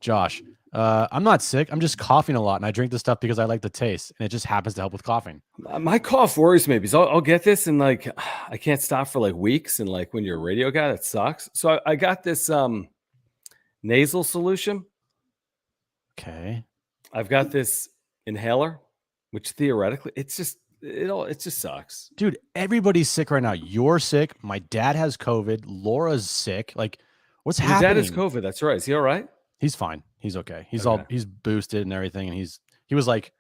Josh, I'm not sick. I'm just coughing a lot, and I drink this stuff because I like the taste, and it just happens to help with coughing. My cough worries me because I'll get this, and like I can't stop for like weeks, and like when you're a radio guy, that sucks. So I got this nasal solution. Okay. I've got this inhaler, which theoretically it just sucks. Dude, everybody's sick right now. You're sick. My dad has COVID. Laura's sick. Like, what's happening? Your dad has COVID. That's right. Is he all right? He's fine. He's okay. He's boosted and everything. And he was like,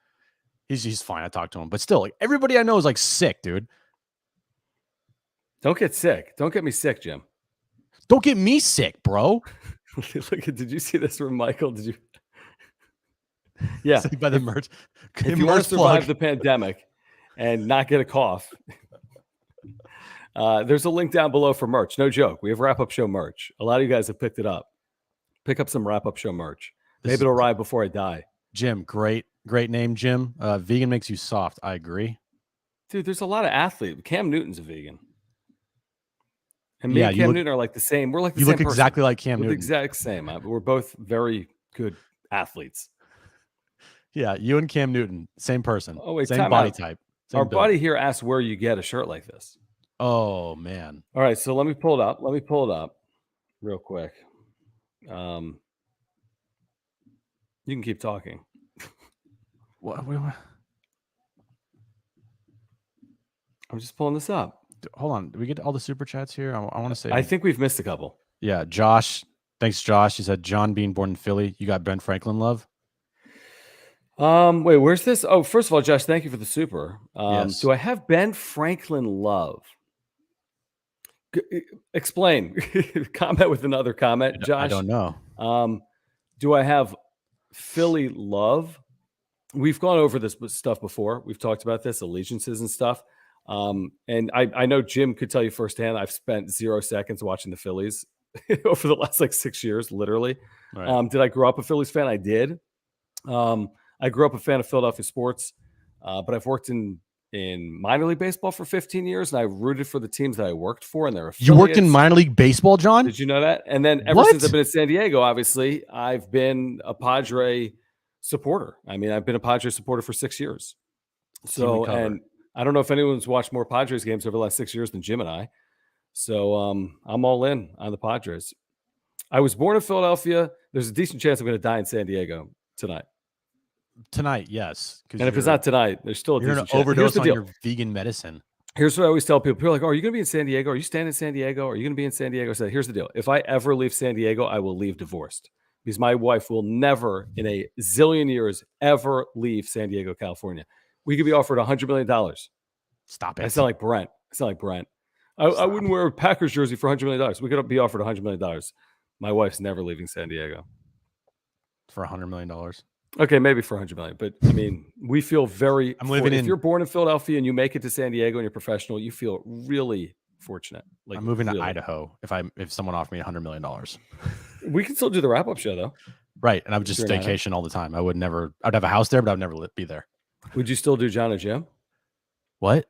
he's fine. I talked to him, but still, like everybody I know is like sick, dude. Don't get sick. Don't get me sick, Jim. Don't get me sick, bro. Look, did you see this from Michael? Did you? Yeah. By the merch. If you want to survive the pandemic and not get a cough, there's a link down below for merch. No joke. We have wrap-up show merch. A lot of you guys have picked it up. Pick up some wrap-up show merch. Maybe it'll arrive before I die. Jim, great name, Jim. Vegan makes you soft. I agree. Dude, there's a lot of athletes. Cam Newton's a vegan. And me and Cam Newton are like the same. We're like the same person. You look exactly like Cam Newton. The exact same. We're both very good athletes. Yeah, you and Cam Newton, same person. Oh, wait, same body type. Same Our buddy here asked where you get a shirt like this. Oh, man. All right, so let me pull it up real quick. You can keep talking. What? I'm just pulling this up. Hold on. Did we get all the super chats here? I want to say. I think we've missed a couple. Yeah, Josh. Thanks, Josh. He said, John being born in Philly. You got Ben Franklin love? Wait, where's this? Oh, first of all, Josh, thank you for the super. Yes. Do I have Ben Franklin love? Explain. Comment with another comment, Josh. I don't know. Do I have Philly love? We've gone over this stuff before. We've talked about this, allegiances and stuff. And I know Jim could tell you firsthand, I've spent 0 seconds watching the Phillies over the last 6 years, literally. Right. Did I grow up a Phillies fan? I did. I grew up a fan of Philadelphia sports, but I've worked in minor league baseball for 15 years, and I rooted for the teams that I worked for, and their affiliates. You worked in minor league baseball, John? Did you know that? And then ever since I've been in San Diego, obviously, I've been a Padre supporter. I mean, I've been a Padre supporter for 6 years. So, and I don't know if anyone's watched more Padres games over the last 6 years than Jim and I. So I'm all in on the Padres. I was born in Philadelphia. There's a decent chance I'm going to die in San Diego tonight. Tonight, yes. And if it's not tonight, there's still a decent chance. You're going to overdose on your vegan medicine. Here's what I always tell people. People are like, oh, are you going to be in San Diego? Are you staying in San Diego? Are you going to be in San Diego? I said, here's the deal. If I ever leave San Diego, I will leave divorced. Because my wife will never in a zillion years ever leave San Diego, California. We could be offered $100 million. Stop it. I sound like Brent. I wouldn't wear a Packers jersey for $100 million. We could be offered $100 million. My wife's never leaving San Diego. For $100 million. Okay, maybe for $100 million. But I mean, we feel very. If you're born in Philadelphia and you make it to San Diego and you're professional, you feel really fortunate. Like, I'm moving to Idaho if someone offered me $100 million. We can still do the wrap-up show though. Right, and I would just staycation all the time. I'd have a house there, but I'd never be there. Would you still do John and Jim? What?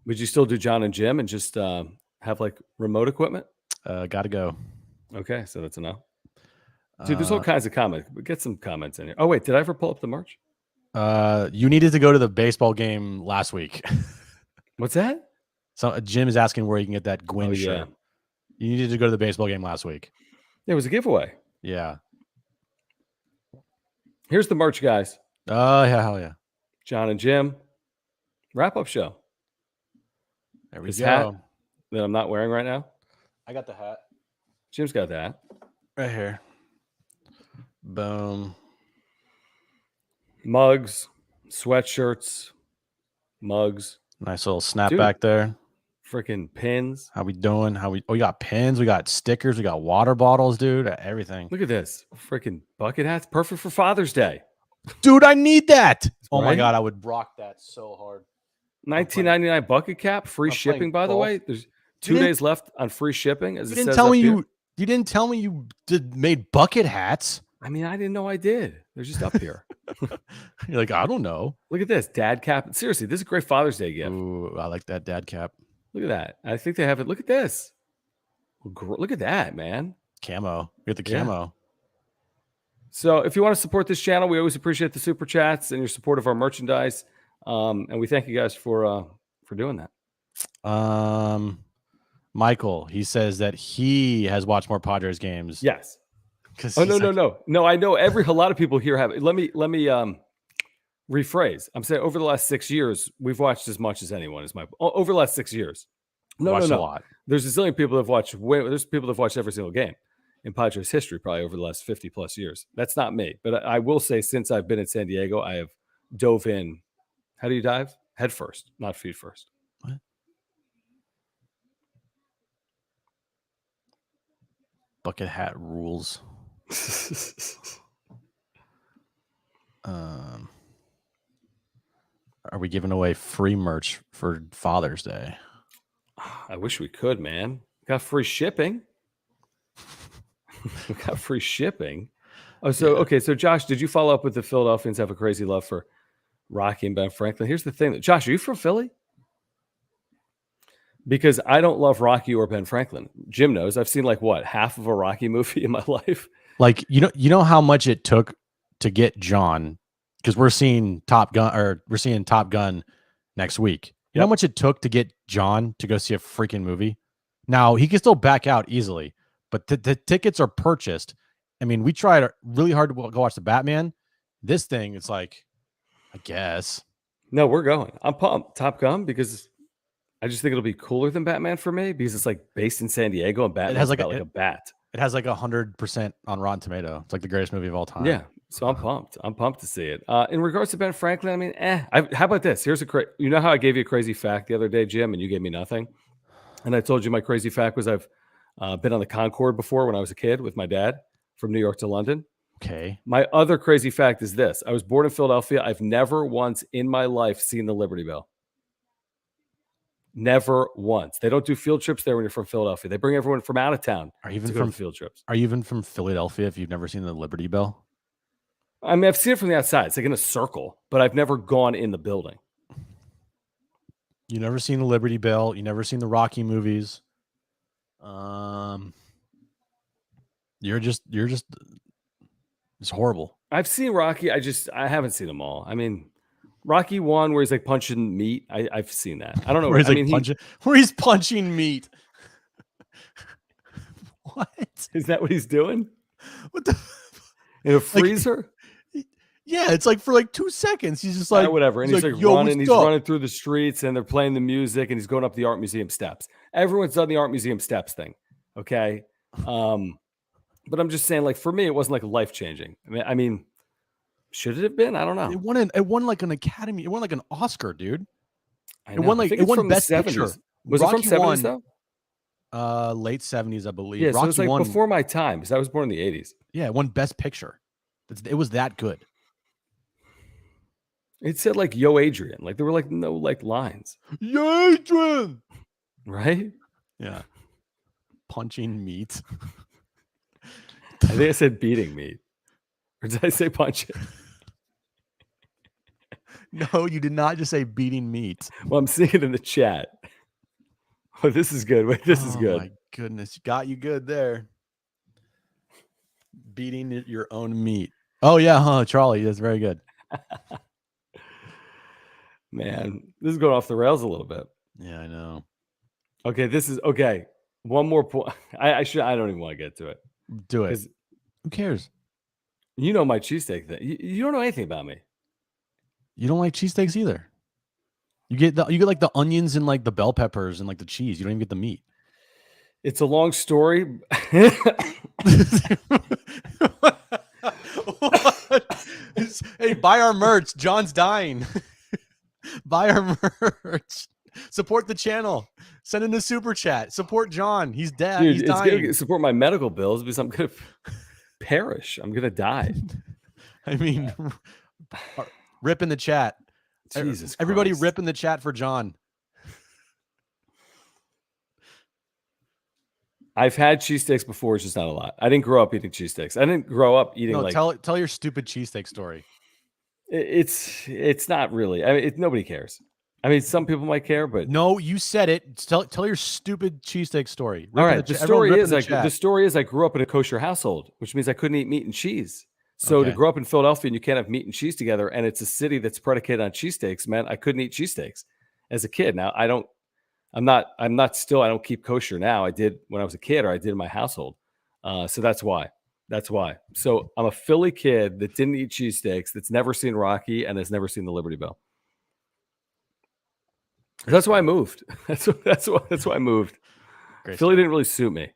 Would you still do John and Jim and just have like remote equipment? Gotta go. Okay, so that's a no. Dude, there's all kinds of comments. Get some comments in here. Oh, wait, did I ever pull up the merch? You needed to go to the baseball game last week. What's that? So Jim is asking where you can get that Gwyn shirt. Yeah. You needed to go to the baseball game last week. It was a giveaway. Yeah. Here's the merch, guys. Oh, yeah, hell yeah. John and Jim. Wrap-up show. There we go. Hat that I'm not wearing right now. I got the hat. Jim's got the hat. Right here. Boom. Mugs, sweatshirts, mugs. Nice little snapback there. Freaking pins. How we doing? We got pins, we got stickers, we got water bottles, dude. Everything. Look at this. Freaking bucket hats. Perfect for Father's Day. Dude, I need that. Oh my God, I would rock that so hard. $19.99 bucket cap, free shipping, by the way. There's 2 days left on free shipping. As you didn't tell me you didn't tell me you made bucket hats. I mean, I didn't know I did. They're just up here. You're like, I don't know. Look at this dad cap. Seriously, this is a great Father's Day gift. Ooh, I like that dad cap. Look at that. I think they have it. Look at this. Look at that, man. Camo. Get the camo. Yeah. So if you want to support this channel, we always appreciate the super chats and your support of our merchandise. And we thank you guys for doing that. Michael, he says that he has watched more Padres games. Yes. Oh, no. I know a lot of people here have it. Let me rephrase. I'm saying over the last 6 years, we've watched as much as anyone. Over the last 6 years. No. A lot. There's a zillion people that have watched. There's people that have watched every single game in Padres history, probably over the last 50 plus years. That's not me, but I will say since I've been in San Diego, I have dove in. How do you dive? Head first, not feet first. What? Bucket hat rules. Are we giving away free merch for Father's Day? I wish we could, man. Got free shipping. We got free shipping. Oh, so okay. So Josh, did you follow up with the Philadelphians have a crazy love for Rocky and Ben Franklin? Here's the thing. Josh, are you from Philly? Because I don't love Rocky or Ben Franklin. Jim knows. I've seen half of a Rocky movie in my life. Like, you know how much it took to get John, because we're seeing Top Gun next week. You know how much it took to get John to go see a freaking movie? Now, he can still back out easily, but the tickets are purchased. I mean, we tried really hard to go watch the Batman. This thing, it's like, I guess. No, we're going. I'm pumped. Top Gun, because I just think it'll be cooler than Batman for me, because it's based in San Diego and Batman's about a bat. It has 100% on Rotten Tomato. It's the greatest movie of all time. Yeah, so I'm pumped. I'm pumped to see it. In regards to Ben Franklin, I mean, how about this? Here's you know how I gave you a crazy fact the other day, Jim, and you gave me nothing? And I told you my crazy fact was I've been on the Concorde before when I was a kid with my dad from New York to London. Okay. My other crazy fact is this. I was born in Philadelphia. I've never once in my life seen the Liberty Bell. Never once. They don't do field trips there when you're from Philadelphia. They bring everyone from out of town to go to field trips. Are you even from Philadelphia if you've never seen the Liberty Bell? I mean, I've seen it from the outside. It's in a circle, but I've never gone in the building. You never seen the Liberty Bell. You never seen the Rocky movies. You're just it's horrible. I've seen Rocky. I haven't seen them all. I mean, Rocky 1 where he's punching meat. I've seen that. I don't know. Where he's punching meat. What? Is that what he's doing? What the? In a freezer? Yeah, it's for 2 seconds. He's just whatever. And he's running. He's running through the streets and they're playing the music and he's going up the art museum steps. Everyone's done the art museum steps thing. Okay. But I'm just saying, for me, it wasn't life changing. I mean, should it have been? I don't know. It won an Academy. It won an Oscar, dude. I know. It won Best Picture. Was it from 70s though? Late 70s, I believe. Yeah, so it was before my time because I was born in the 80s. Yeah, it won Best Picture. It was that good. It said Yo Adrian. There were no lines. Yo Adrian. Right? Yeah. Punching meat. I think I said beating meat. Or did I say punching? No, you did not just say beating meat. Well, I'm seeing it in the chat. Oh, this is good. Wait, this is good. Oh, my goodness. Got you good there. Beating your own meat. Oh, yeah, Charlie. That's very good. Man, this is going off the rails a little bit. Yeah, I know. Okay, okay. One more point. I don't even want to get to it. Do it. Who cares? You know my cheesesteak thing. You don't know anything about me. You don't like cheesesteaks either. You get the onions and the bell peppers and the cheese. You don't even get the meat. It's a long story. Hey, buy our merch. John's dying. Buy our merch. Support the channel. Send in a super chat. Support John. He's dead. Dude, he's it's dying. Gonna support my medical bills because I'm gonna perish. I'm gonna die. I mean, rip in the chat. Jesus, everybody, Christ. Rip in the chat for John. I've had cheesesteaks before. It's just not a lot. I didn't grow up eating cheesesteaks. I didn't grow up eating tell your stupid cheesesteak story. It's not really. I mean, nobody cares. I mean, some people might care, but no, you said it. Tell your stupid cheesesteak story. All right. The story is I grew up in a kosher household, which means I couldn't eat meat and cheese. So to grow up in Philadelphia and you can't have meat and cheese together, and it's a city that's predicated on cheesesteaks, man, I couldn't eat cheesesteaks as a kid. Now I don't keep kosher now. I did when I was a kid, or I did in my household. So that's why. So I'm a Philly kid that didn't eat cheesesteaks, that's never seen Rocky, and has never seen the Liberty Bell. That's why I moved. That's why I moved. Great Philly story. didn't really suit me.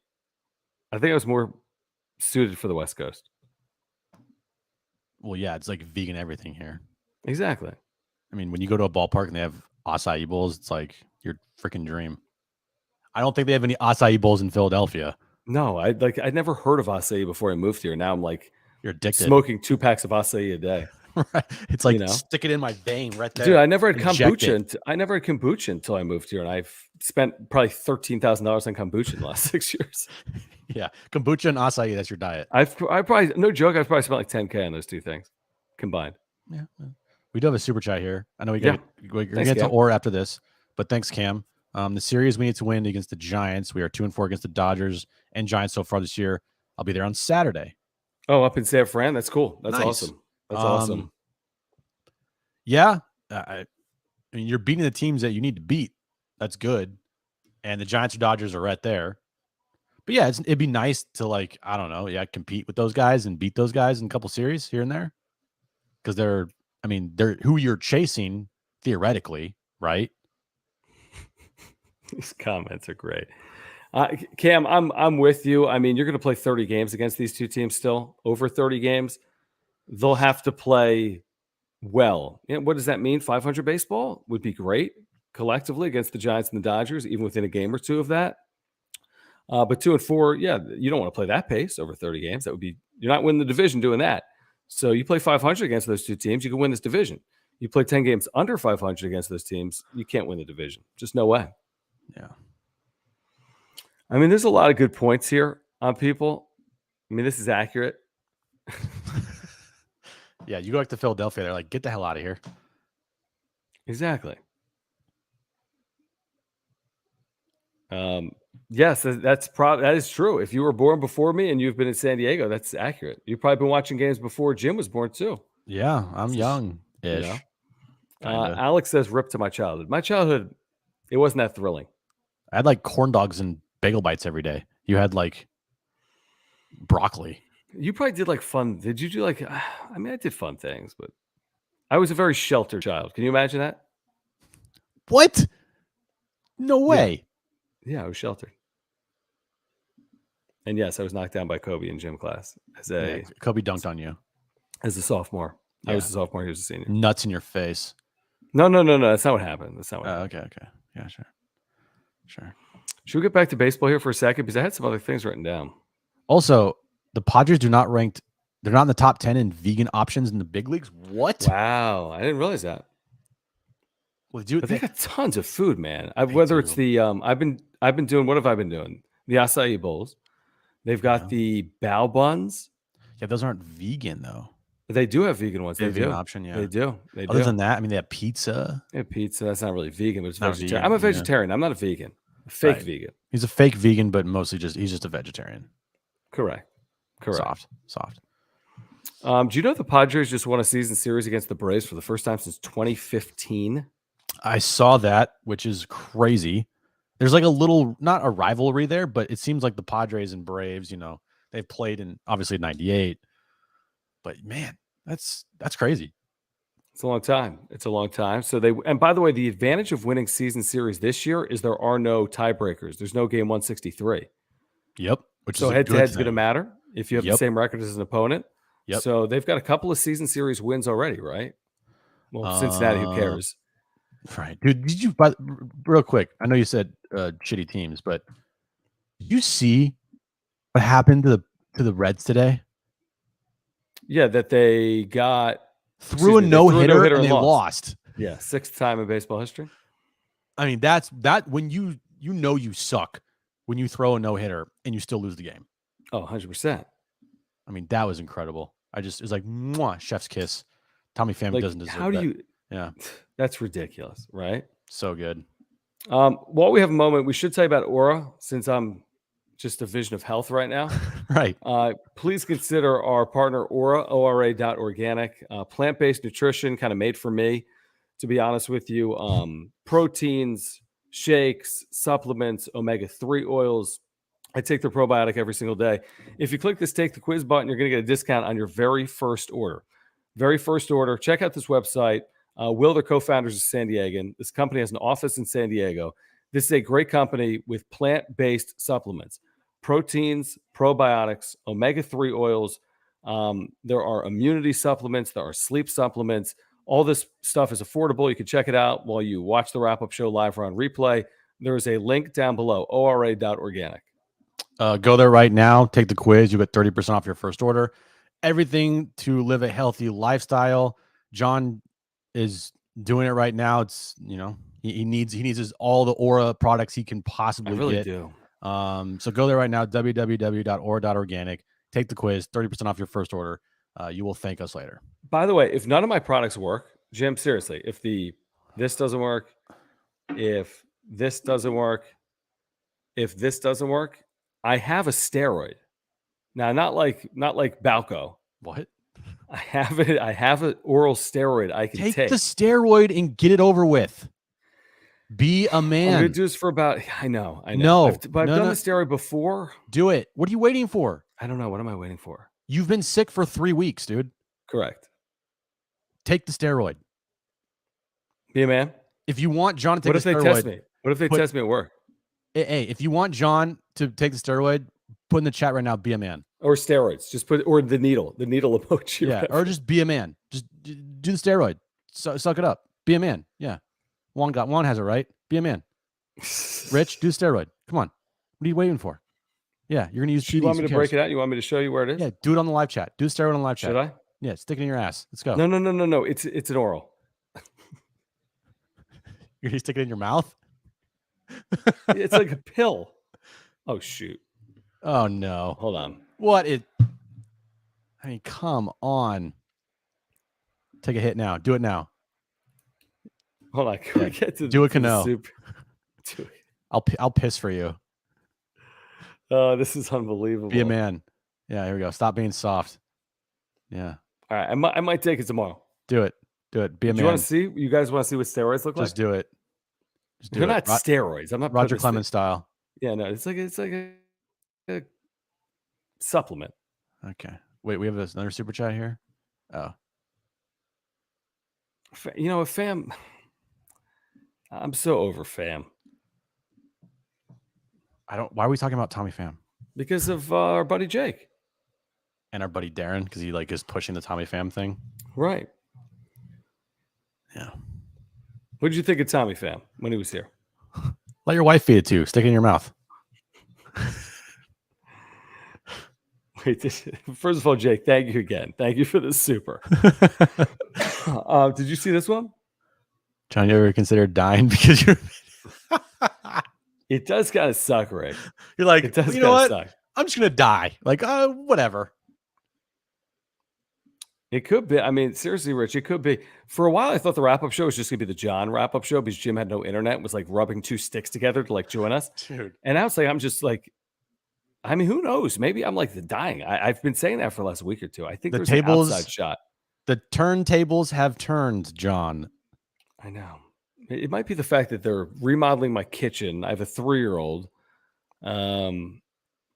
I think I was more suited for the West Coast. Well, yeah, it's vegan everything here. Exactly. I mean, when you go to a ballpark and they have acai bowls, it's your freaking dream. I don't think they have any acai bowls in Philadelphia. No, I'd never heard of acai before I moved here. Now I'm you're addicted. Smoking 2 packs of acai a day. Right. It's like, stick it in my vein right there. Dude, I never had kombucha. Until I moved here, and I've spent probably $13,000 on kombucha in the last 6 years. Yeah, kombucha and acai, that's your diet. I probably, no joke, I've probably spent like $10K on those two things combined. Yeah. We do have a super chat here. I know we're going to get to Or after this, but thanks, Cam. The series we need to win against the Giants. We are 2-4 against the Dodgers and Giants so far this year. I'll be there on Saturday. Oh, up in San Fran? That's cool. That's awesome. That's awesome. Yeah. I mean, you're beating the teams that you need to beat. That's good. And the Giants or Dodgers are right there. But yeah, it'd be nice to, like, I don't know, compete with those guys and beat those guys in a couple series here and there. Because they're who you're chasing theoretically, right? These comments are great. Cam, I'm with you. I mean, you're going to play 30 games against these two teams still, over 30 games. They'll have to play well. What does that mean? 500 baseball would be great collectively against the Giants and the Dodgers, even within a game or two of that. But 2-4, you don't want to play that pace over 30 games. That would be, you're not winning the division doing that. So you play 500 against those two teams, you can win this division. You play 10 games under 500 against those teams, you can't win the division. Just no way. Yeah. I mean, there's a lot of good points here on people. I mean, this is accurate. Yeah, you go back to Philadelphia, they're like, get the hell out of here. Exactly. Yes, that is true. If you were born before me and you've been in San Diego, that's accurate. You've probably been watching games before Jim was born too. Yeah, I'm young-ish. Alex says, "Rip to my childhood." My childhood, it wasn't that thrilling. I had like corn dogs and bagel bites every day. You had like broccoli. You probably did like fun. Did you do like? I mean, I did fun things, but I was a very sheltered child. Can you imagine that? What? No way. Yeah, I was sheltered. And yes, I was knocked down by Kobe in gym class. Kobe dunked on you. As a sophomore. Yeah. I was a sophomore, he was a senior. Nuts in your face. No. That's not what happened. Okay. Yeah, sure. Should we get back to baseball here for a second? Because I had some other things written down. Also, the Padres they're not in the top 10 in vegan options in the big leagues. What? Wow. I didn't realize that. Well, but they got tons of food, man. It's the I've been doing, what have I been doing? The acai bowls. They've got the bao buns. Yeah, those aren't vegan though. They do have vegan ones. They do. Option, yeah. They do. Other than that, I mean, they have pizza. They have pizza. That's not really vegan, but it's vegetarian. Vegan, I'm a vegetarian. Yeah. I'm not a vegan. A fake vegan. He's a fake vegan, but mostly he's just a vegetarian. Correct. Soft. Do you know the Padres just won a season series against the Braves for the first time since 2015? I saw that, which is crazy. There's like a little, not a rivalry there, but it seems like the Padres and Braves, they've played in obviously 98. But man, that's crazy. It's a long time. So and by the way, the advantage of winning season series this year is there are no tiebreakers. There's no game 163. Yep. So head-to-head's going to matter if you have the same record as an opponent. Yep. So they've got a couple of season series wins already, right? Well, Cincinnati, who cares? Right. Dude, real quick, I know you said shitty teams, but did you see what happened to the Reds today? Yeah, that they got threw a no-hitter and they lost. Yeah, 6th time in baseball history. I mean, that's when you suck when you throw a no-hitter and you still lose the game. Oh, 100%. I mean, that was incredible. It's like, mwah, chef's kiss. Tommy Pham doesn't deserve that. Yeah. That's ridiculous, right? So good. While we have a moment, we should tell you about Aura, since I'm just a vision of health right now. Right. Please consider our partner Aura, ORA.organic, plant-based nutrition, kind of made for me, to be honest with you. Proteins, shakes, supplements, omega-3 oils. I take the probiotic every single day. If you click this Take the Quiz button, you're going to get a discount on your very first order. Check out this website. Will, their co-founders, is San Diegan. This company has an office in San Diego. This is a great company with plant-based supplements, proteins, probiotics, omega-3 oils. There are immunity supplements. There are sleep supplements. All this stuff is affordable. You can check it out while you watch the wrap-up show live or on replay. There is a link down below, ORA.organic. Go there right now. Take the quiz. You get 30% off your first order. Everything to live a healthy lifestyle. John is doing it right now. It's, he needs all the Aura products he can possibly I really get. do. So go there right now, www.aura.organic. Take the quiz, 30% off your first order. You will thank us later. By the way, if none of my products work, Jim, seriously, if this doesn't work, if this doesn't work, I have a steroid. Now, not like Balco. What? I have an oral steroid I can take. Take the steroid and get it over with. Be a man. I'm gonna do this for about. I know. No, I've done the steroid before. Do it. What are you waiting for? I don't know. What am I waiting for? You've been sick for 3 weeks, dude. Correct. Take the steroid. Be a man. If you want John to take the steroid. What if they test me? What if they test me at work? Hey, if you want John to take the steroid, put in the chat right now, be a man. Or steroids. Just put, or the needle emoji. Yeah, or just be a man. Just do the steroid. Suck it up. Be a man. Yeah. Juan has it right. Be a man. Rich, do the steroid. Come on. What are you waiting for? Yeah, you're going to use PDs. You want me to break it out? You want me to show you where it is? Yeah, do it on the live chat. Do the steroid on the live chat. Should I? Yeah, stick it in your ass. Let's go. No. It's an oral. You're going to stick it in your mouth? It's like a pill. Oh, shoot. Oh, no. Hold on. I mean, come on. Take a hit now. Do it now. Hold on. Can we get to do a Cano? I'll piss for you. Oh, this is unbelievable. Be a man. Yeah, here we go. Stop being soft. Yeah. All right. I might take it tomorrow. Do it. Be a man. Do you want to see? You guys want to see what steroids look like? Just do it. They're not steroids. I'm not Roger Clemens style. Yeah, no. It's like a supplement. Okay. Wait, we have another super chat here. Oh. You know, fam. I'm so over fam. Why are we talking about Tommy Pham? Because of our buddy Jake. And our buddy Darren, because he is pushing the Tommy Pham thing. Right. Yeah. What did you think of Tommy Pham when he was here? Let your wife feed it too. Stick it in your mouth. Wait, first of all, Jake, thank you again. Thank you for the super. Did you see this one? John, you ever considered dying because you're... It does kind of suck, Rick. You're like, it does you know what? Suck. I'm just going to die. Like, whatever. It could be. I mean, seriously, Rich, it could be. For a while, I thought the wrap-up show was just going to be the John wrap-up show because Jim had no internet and was like rubbing two sticks together to join us. Dude. And now it's like, I'm just like, I mean, who knows? Maybe I'm like the dying. I've been saying that for the last week or two. I think there's an outside shot. The turntables have turned, John. I know. It might be the fact that they're remodeling my kitchen. I have a 3-year-old. A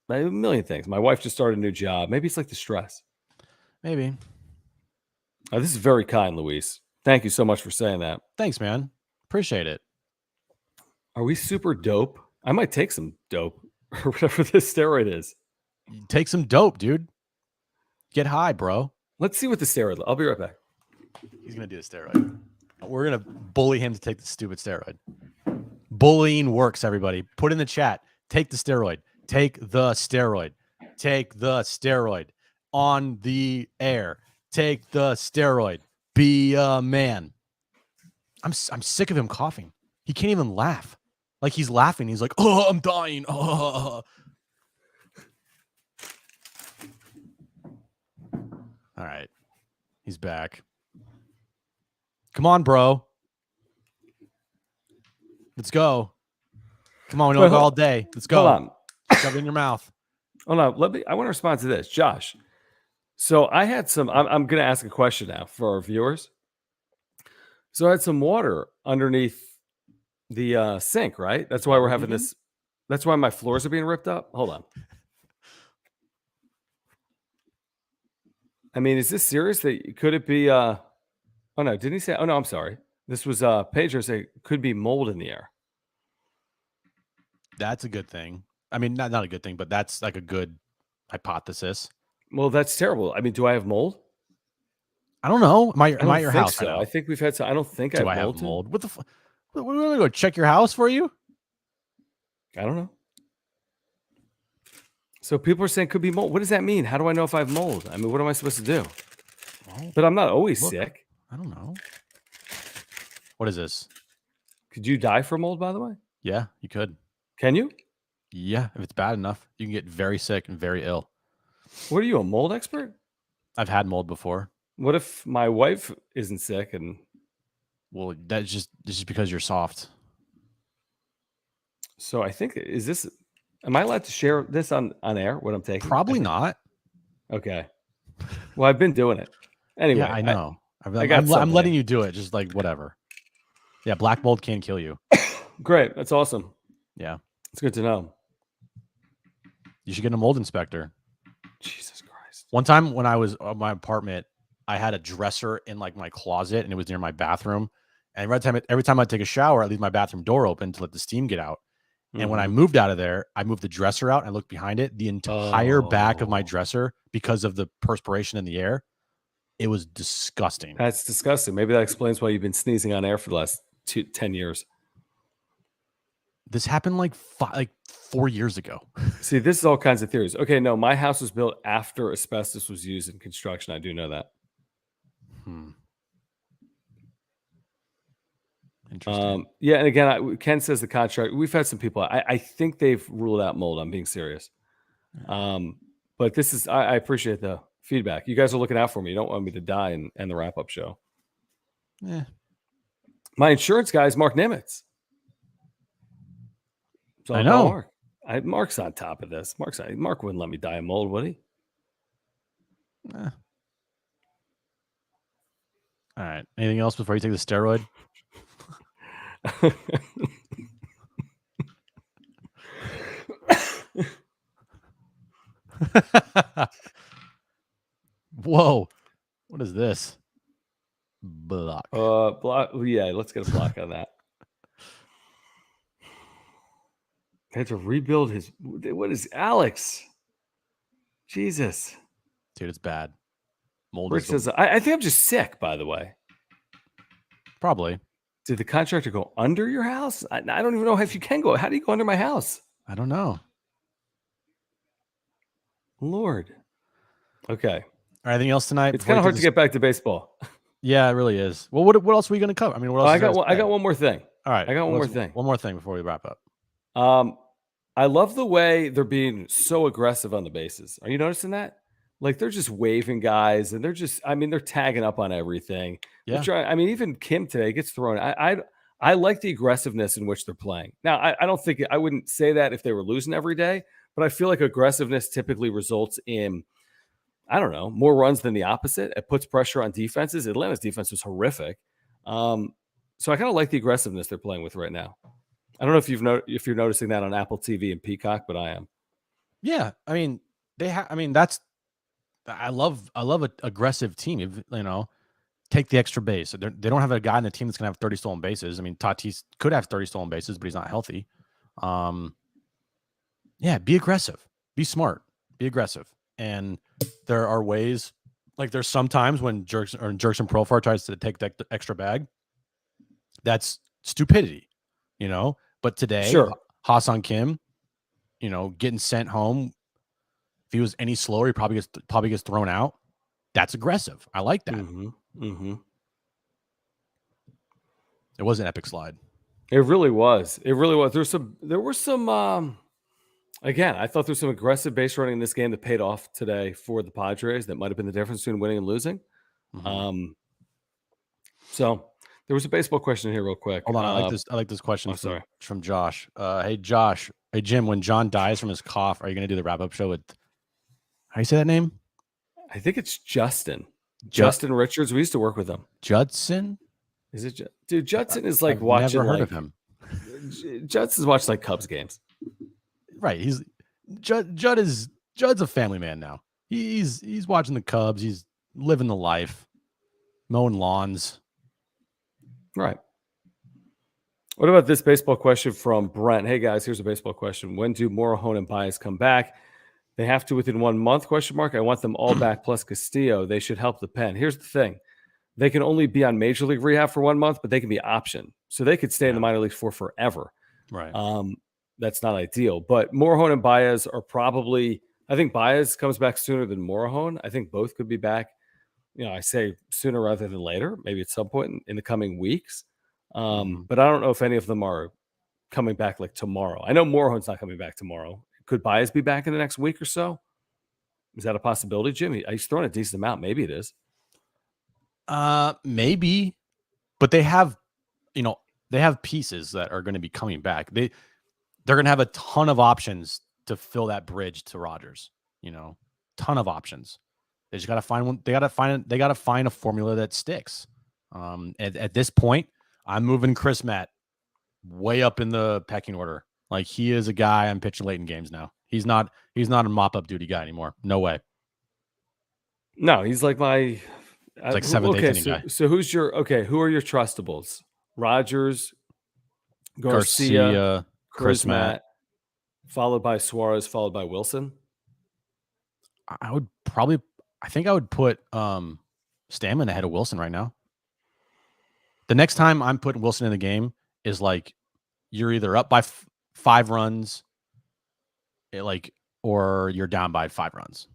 million things. My wife just started a new job. Maybe it's like the stress. Maybe. Oh, this is very kind, Luis. Thank you so much for saying that. Thanks, man. Appreciate it. Are we super dope? I might take some dope or whatever this steroid is. Take some dope, dude. Get high, bro. Let's see what the steroid is. I'll be right back. He's going to do the steroid. We're going to bully him to take the stupid steroid. Bullying works, everybody. Put in the chat. Take the steroid. Take the steroid. Take the steroid. On the air. Take the steroid. Be a man. I'm sick of him coughing. He can't even laugh. Like he's laughing. He's like, oh, I'm dying. Oh. All right. He's back. Come on, bro. Let's go. Come on, we don't go all day. Let's go. Hold on. Shove it in your mouth. Hold on. I want to respond to this. Josh. So I had some, I'm going to ask a question now for our viewers. So I had some water underneath the sink, right? That's why we're having this. That's why my floors are being ripped up. Hold on. I mean, is this serious? Could it be, oh no, didn't he say, oh no, I'm sorry. This was Pedro say could be mold in the air. That's a good thing. I mean, not a good thing, but that's like a good hypothesis. Well, that's terrible. I mean, do I have mold? I don't know. Am I at your house? So. I think we've had some. I don't think I have mold. What the fuck? We're going to go check your house for you? I don't know. So people are saying could be mold. What does that mean? How do I know if I have mold? I mean, what am I supposed to do? But I'm not always sick. I don't know. What is this? Could you die from mold, by the way? Yeah, you could. Can you? Yeah, if it's bad enough, you can get very sick and very ill. What are you, a mold expert? I've had mold before. What if my wife isn't sick and... Well, that's just because you're soft. So I think, am I allowed to share this on air, what I'm taking? Probably not. Okay. Well, I've been doing it. Anyway. Yeah, I know. I'm letting you do it. Just like whatever. Yeah, black mold can kill you. Great. That's awesome. Yeah. It's good to know. You should get a mold inspector. Jesus Christ. One time when I was at my apartment, I had a dresser in like my closet and it was near my bathroom. And every time I take a shower, I leave my bathroom door open to let the steam get out. And when I moved out of there, I moved the dresser out and I looked behind it. The entire back of my dresser, because of the perspiration in the air, it was disgusting. That's disgusting. Maybe that explains why you've been sneezing on air for the last 10 years. This happened like 4 years ago. See, this is all kinds of theories. Okay, no, my house was built after asbestos was used in construction. I do know that. Interesting. Yeah, and again, Ken says the contract. We've had some people. I think they've ruled out mold. I'm being serious. But this is. I appreciate the feedback. You guys are looking out for me. You don't want me to die and the wrap up show. Yeah. My insurance guy is Mark Nimitz. So I know. Mark's on top of this. Mark wouldn't let me die of mold, would he? All right. Anything else before you take the steroid? Whoa. What is this? Block. Block. Yeah, let's get a block on that. They had to rebuild his. What is Alex? Jesus. Dude, it's bad. Mold. Rich says, I think I'm just sick, by the way. Probably. Did the contractor go under your house? I don't even know if you can go. How do you go under my house? I don't know. Lord. Okay. All right, anything else tonight? It's kind of hard to get back to baseball. Yeah, it really is. Well, what else are we going to cover? I mean, what else? I got one more thing. All right. I got one more thing. One more thing before we wrap up. I love the way they're being so aggressive on the bases. Are you noticing that? Like they're just waving guys and they're tagging up on everything. Yeah. Even Kim today gets thrown. I like the aggressiveness in which they're playing. Now, I don't think I wouldn't say that if they were losing every day, but I feel like aggressiveness typically results in, I don't know, more runs than the opposite. It puts pressure on defenses. Atlanta's defense was horrific. So I kind of like the aggressiveness they're playing with right now. I don't know if you're noticing that on Apple TV and Peacock, but I am. Yeah, I mean, I love an aggressive team. Take the extra base. They don't have a guy in the team that's going to have 30 stolen bases. I mean, Tatis could have 30 stolen bases, but he's not healthy. Yeah, be aggressive. Be smart. Be aggressive. And there are ways, like there's sometimes when Jerks and Profar tries to take the extra bag, that's stupidity, But today, sure. Ha-Seong Kim, getting sent home. If he was any slower, he probably gets thrown out. That's aggressive. I like that. Mm-hmm. It was an epic slide. It really was. There were some. Again, I thought there was some aggressive base running in this game that paid off today for the Padres. That might have been the difference between winning and losing. Mm-hmm. So there was a baseball question here, real quick. Hold on, I like this question. From Josh. Hey Josh. Hey Jim. When John dies from his cough, are you going to do the wrap up show with? How do you say that name? I think it's Justin. Justin Richards. We used to work with him. Judson? Is it? Dude, Judson is like watching. Never heard of him. Judson's watched like Cubs games. Right. Judd's a family man now. He's watching the Cubs. He's living the life, mowing lawns. Right. What about this baseball question from Brent? Hey guys, here's a baseball question. When do Morejon and Baez come back? They have to within 1 month, ? I want them all back plus Castillo. They should help the pen. Here's the thing. They can only be on major league rehab for 1 month, but they can be optioned. So they could stay in the minor leagues for forever. Right. That's not ideal. But Morejon and Baez are probably, I think Baez comes back sooner than Morejon. I think both could be back I say sooner rather than later, maybe at some point in the coming weeks. But I don't know if any of them are coming back like tomorrow. I know Morehound's not coming back tomorrow. Could Baez be back in the next week or so? Is that a possibility, Jim? He's throwing a decent amount. Maybe it is. Maybe, but they have pieces that are going to be coming back. They're going to have a ton of options to fill that bridge to Rogers. Ton of options. They just got to find one. They got to find a formula that sticks. At this point, I'm moving Chris Matt way up in the pecking order. Like, he is a guy I'm pitching late in games now. He's not a mop-up duty guy anymore. No way. No, he's like my like seventh, eighth inning guy. So who are your trustables? Rogers, Garcia, Chris Matt, followed by Suarez, followed by Wilson. I think I would put Stammen ahead of Wilson right now. The next time I'm putting Wilson in the game is like you're either up by 5 runs, or you're down by 5 runs.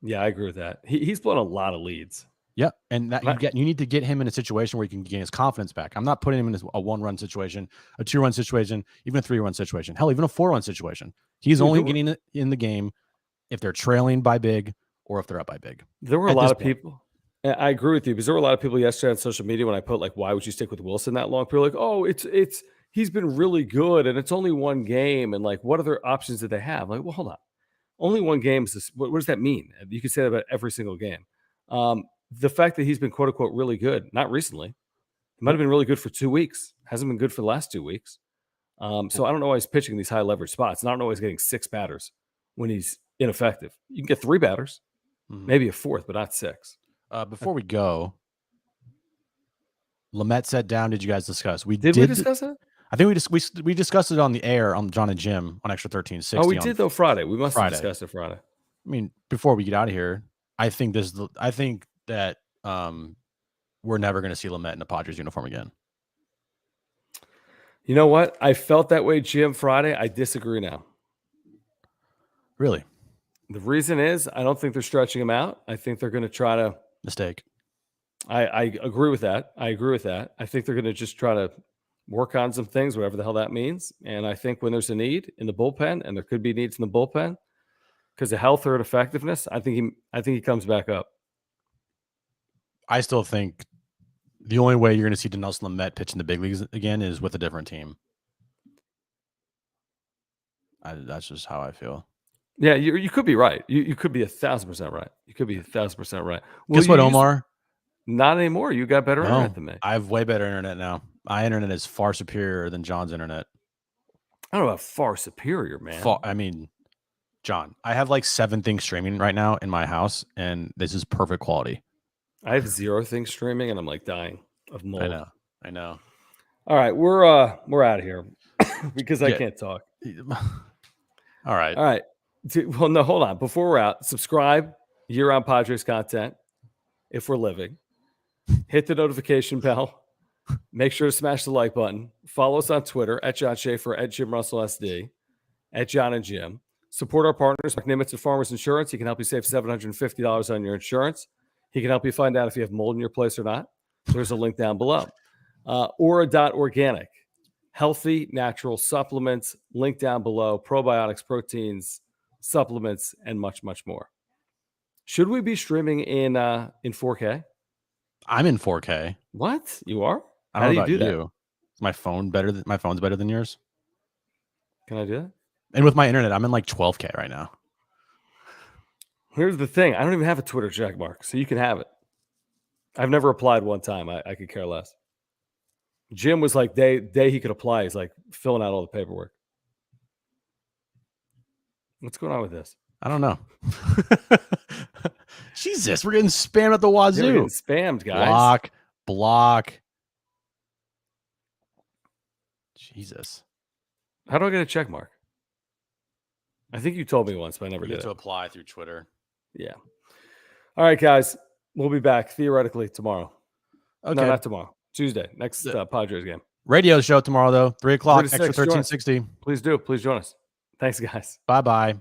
Yeah, I agree with that. He's blown a lot of leads. Yeah, and that you need to get him in a situation where he can gain his confidence back. I'm not putting him in a 1-run situation, a 2-run situation, even a 3-run situation. Hell, even a 4-run situation. He's only getting it in the game if they're trailing by big or if they're up by big. There were a lot of people. I agree with you, because there were a lot of people yesterday on social media when I put, like, why would you stick with Wilson that long? People were like, oh, it's he's been really good and it's only one game, and like, what other options did they have? I'm like, well, hold on. Only one game is this. What does that mean? You could say that about every single game. The fact that he's been quote unquote really good, not recently. He might have been really good for 2 weeks. Hasn't been good for the last 2 weeks. So I don't know why he's pitching these high leverage spots. And I don't know why he's getting 6 batters when he's ineffective. You can get 3 batters, maybe a 4th, but not 6. Before we go, Lamet sat down. Did you guys discuss? Did we discuss it? I think we discussed it on the air on John and Jim on Extra 1360. Oh, we did though Friday. We must have discussed it Friday. I mean, before we get out of here, I think that we're never going to see Lamet in a Padres uniform again. You know what? I felt that way, Jim, Friday. I disagree now. Really? The reason is I don't think they're stretching him out. I think they're going to try to mistake. I agree with that. I think they're going to just try to work on some things, whatever the hell that means. And I think when there's a need in the bullpen, and there could be needs in the bullpen because of health or effectiveness, I think he comes back up. I still think the only way you're going to see Dinelson Lamet pitch in the big leagues again is with a different team. That's just how I feel. Yeah, you could be right. You could be 1,000% right. You could be 1,000% right. Well, guess what, Omar? Not anymore. You got better internet than me. I have way better internet now. My internet is far superior than John's internet. I don't know about far superior, man. I mean, John, I have like 7 things streaming right now in my house, and this is perfect quality. I have 0 things streaming, and I'm like dying of mold. I know. All right, we're out of here because I can't talk. All right. Well, no, hold on. Before we're out, subscribe year-round Padres content if we're living. Hit the notification bell. Make sure to smash the like button. Follow us on Twitter at John Schaefer, at Jim Russell SD, at John and Jim. Support our partners, Mark Nimitz at Farmers Insurance. He can help you save $750 on your insurance. He can help you find out if you have mold in your place or not. There's a link down below. Aura.organic. Healthy, natural supplements. Link down below. Probiotics, proteins, supplements, and much, much more. Should we be streaming in 4K? I'm in 4K. What? You are? I don't know about you. Is my phone's better than yours? Can I do that? And with my internet, I'm in like 12K right now. Here's the thing. I don't even have a Twitter check mark, so you can have it. I've never applied one time. I could care less. Jim was like, day he could apply. He's like filling out all the paperwork. What's going on with this? I don't know. Jesus, we're getting spammed at the wazoo. Yeah, we're getting spammed, guys. Block. Jesus. How do I get a check mark? I think you told me once, but I never did. You have to apply through Twitter. Yeah. All right, guys. We'll be back theoretically tomorrow. Okay. No, not tomorrow. Tuesday. Next Padres game. Radio show tomorrow, though. 3 o'clock, Extra 1360. Please do. Please join us. Thanks, guys. Bye-bye.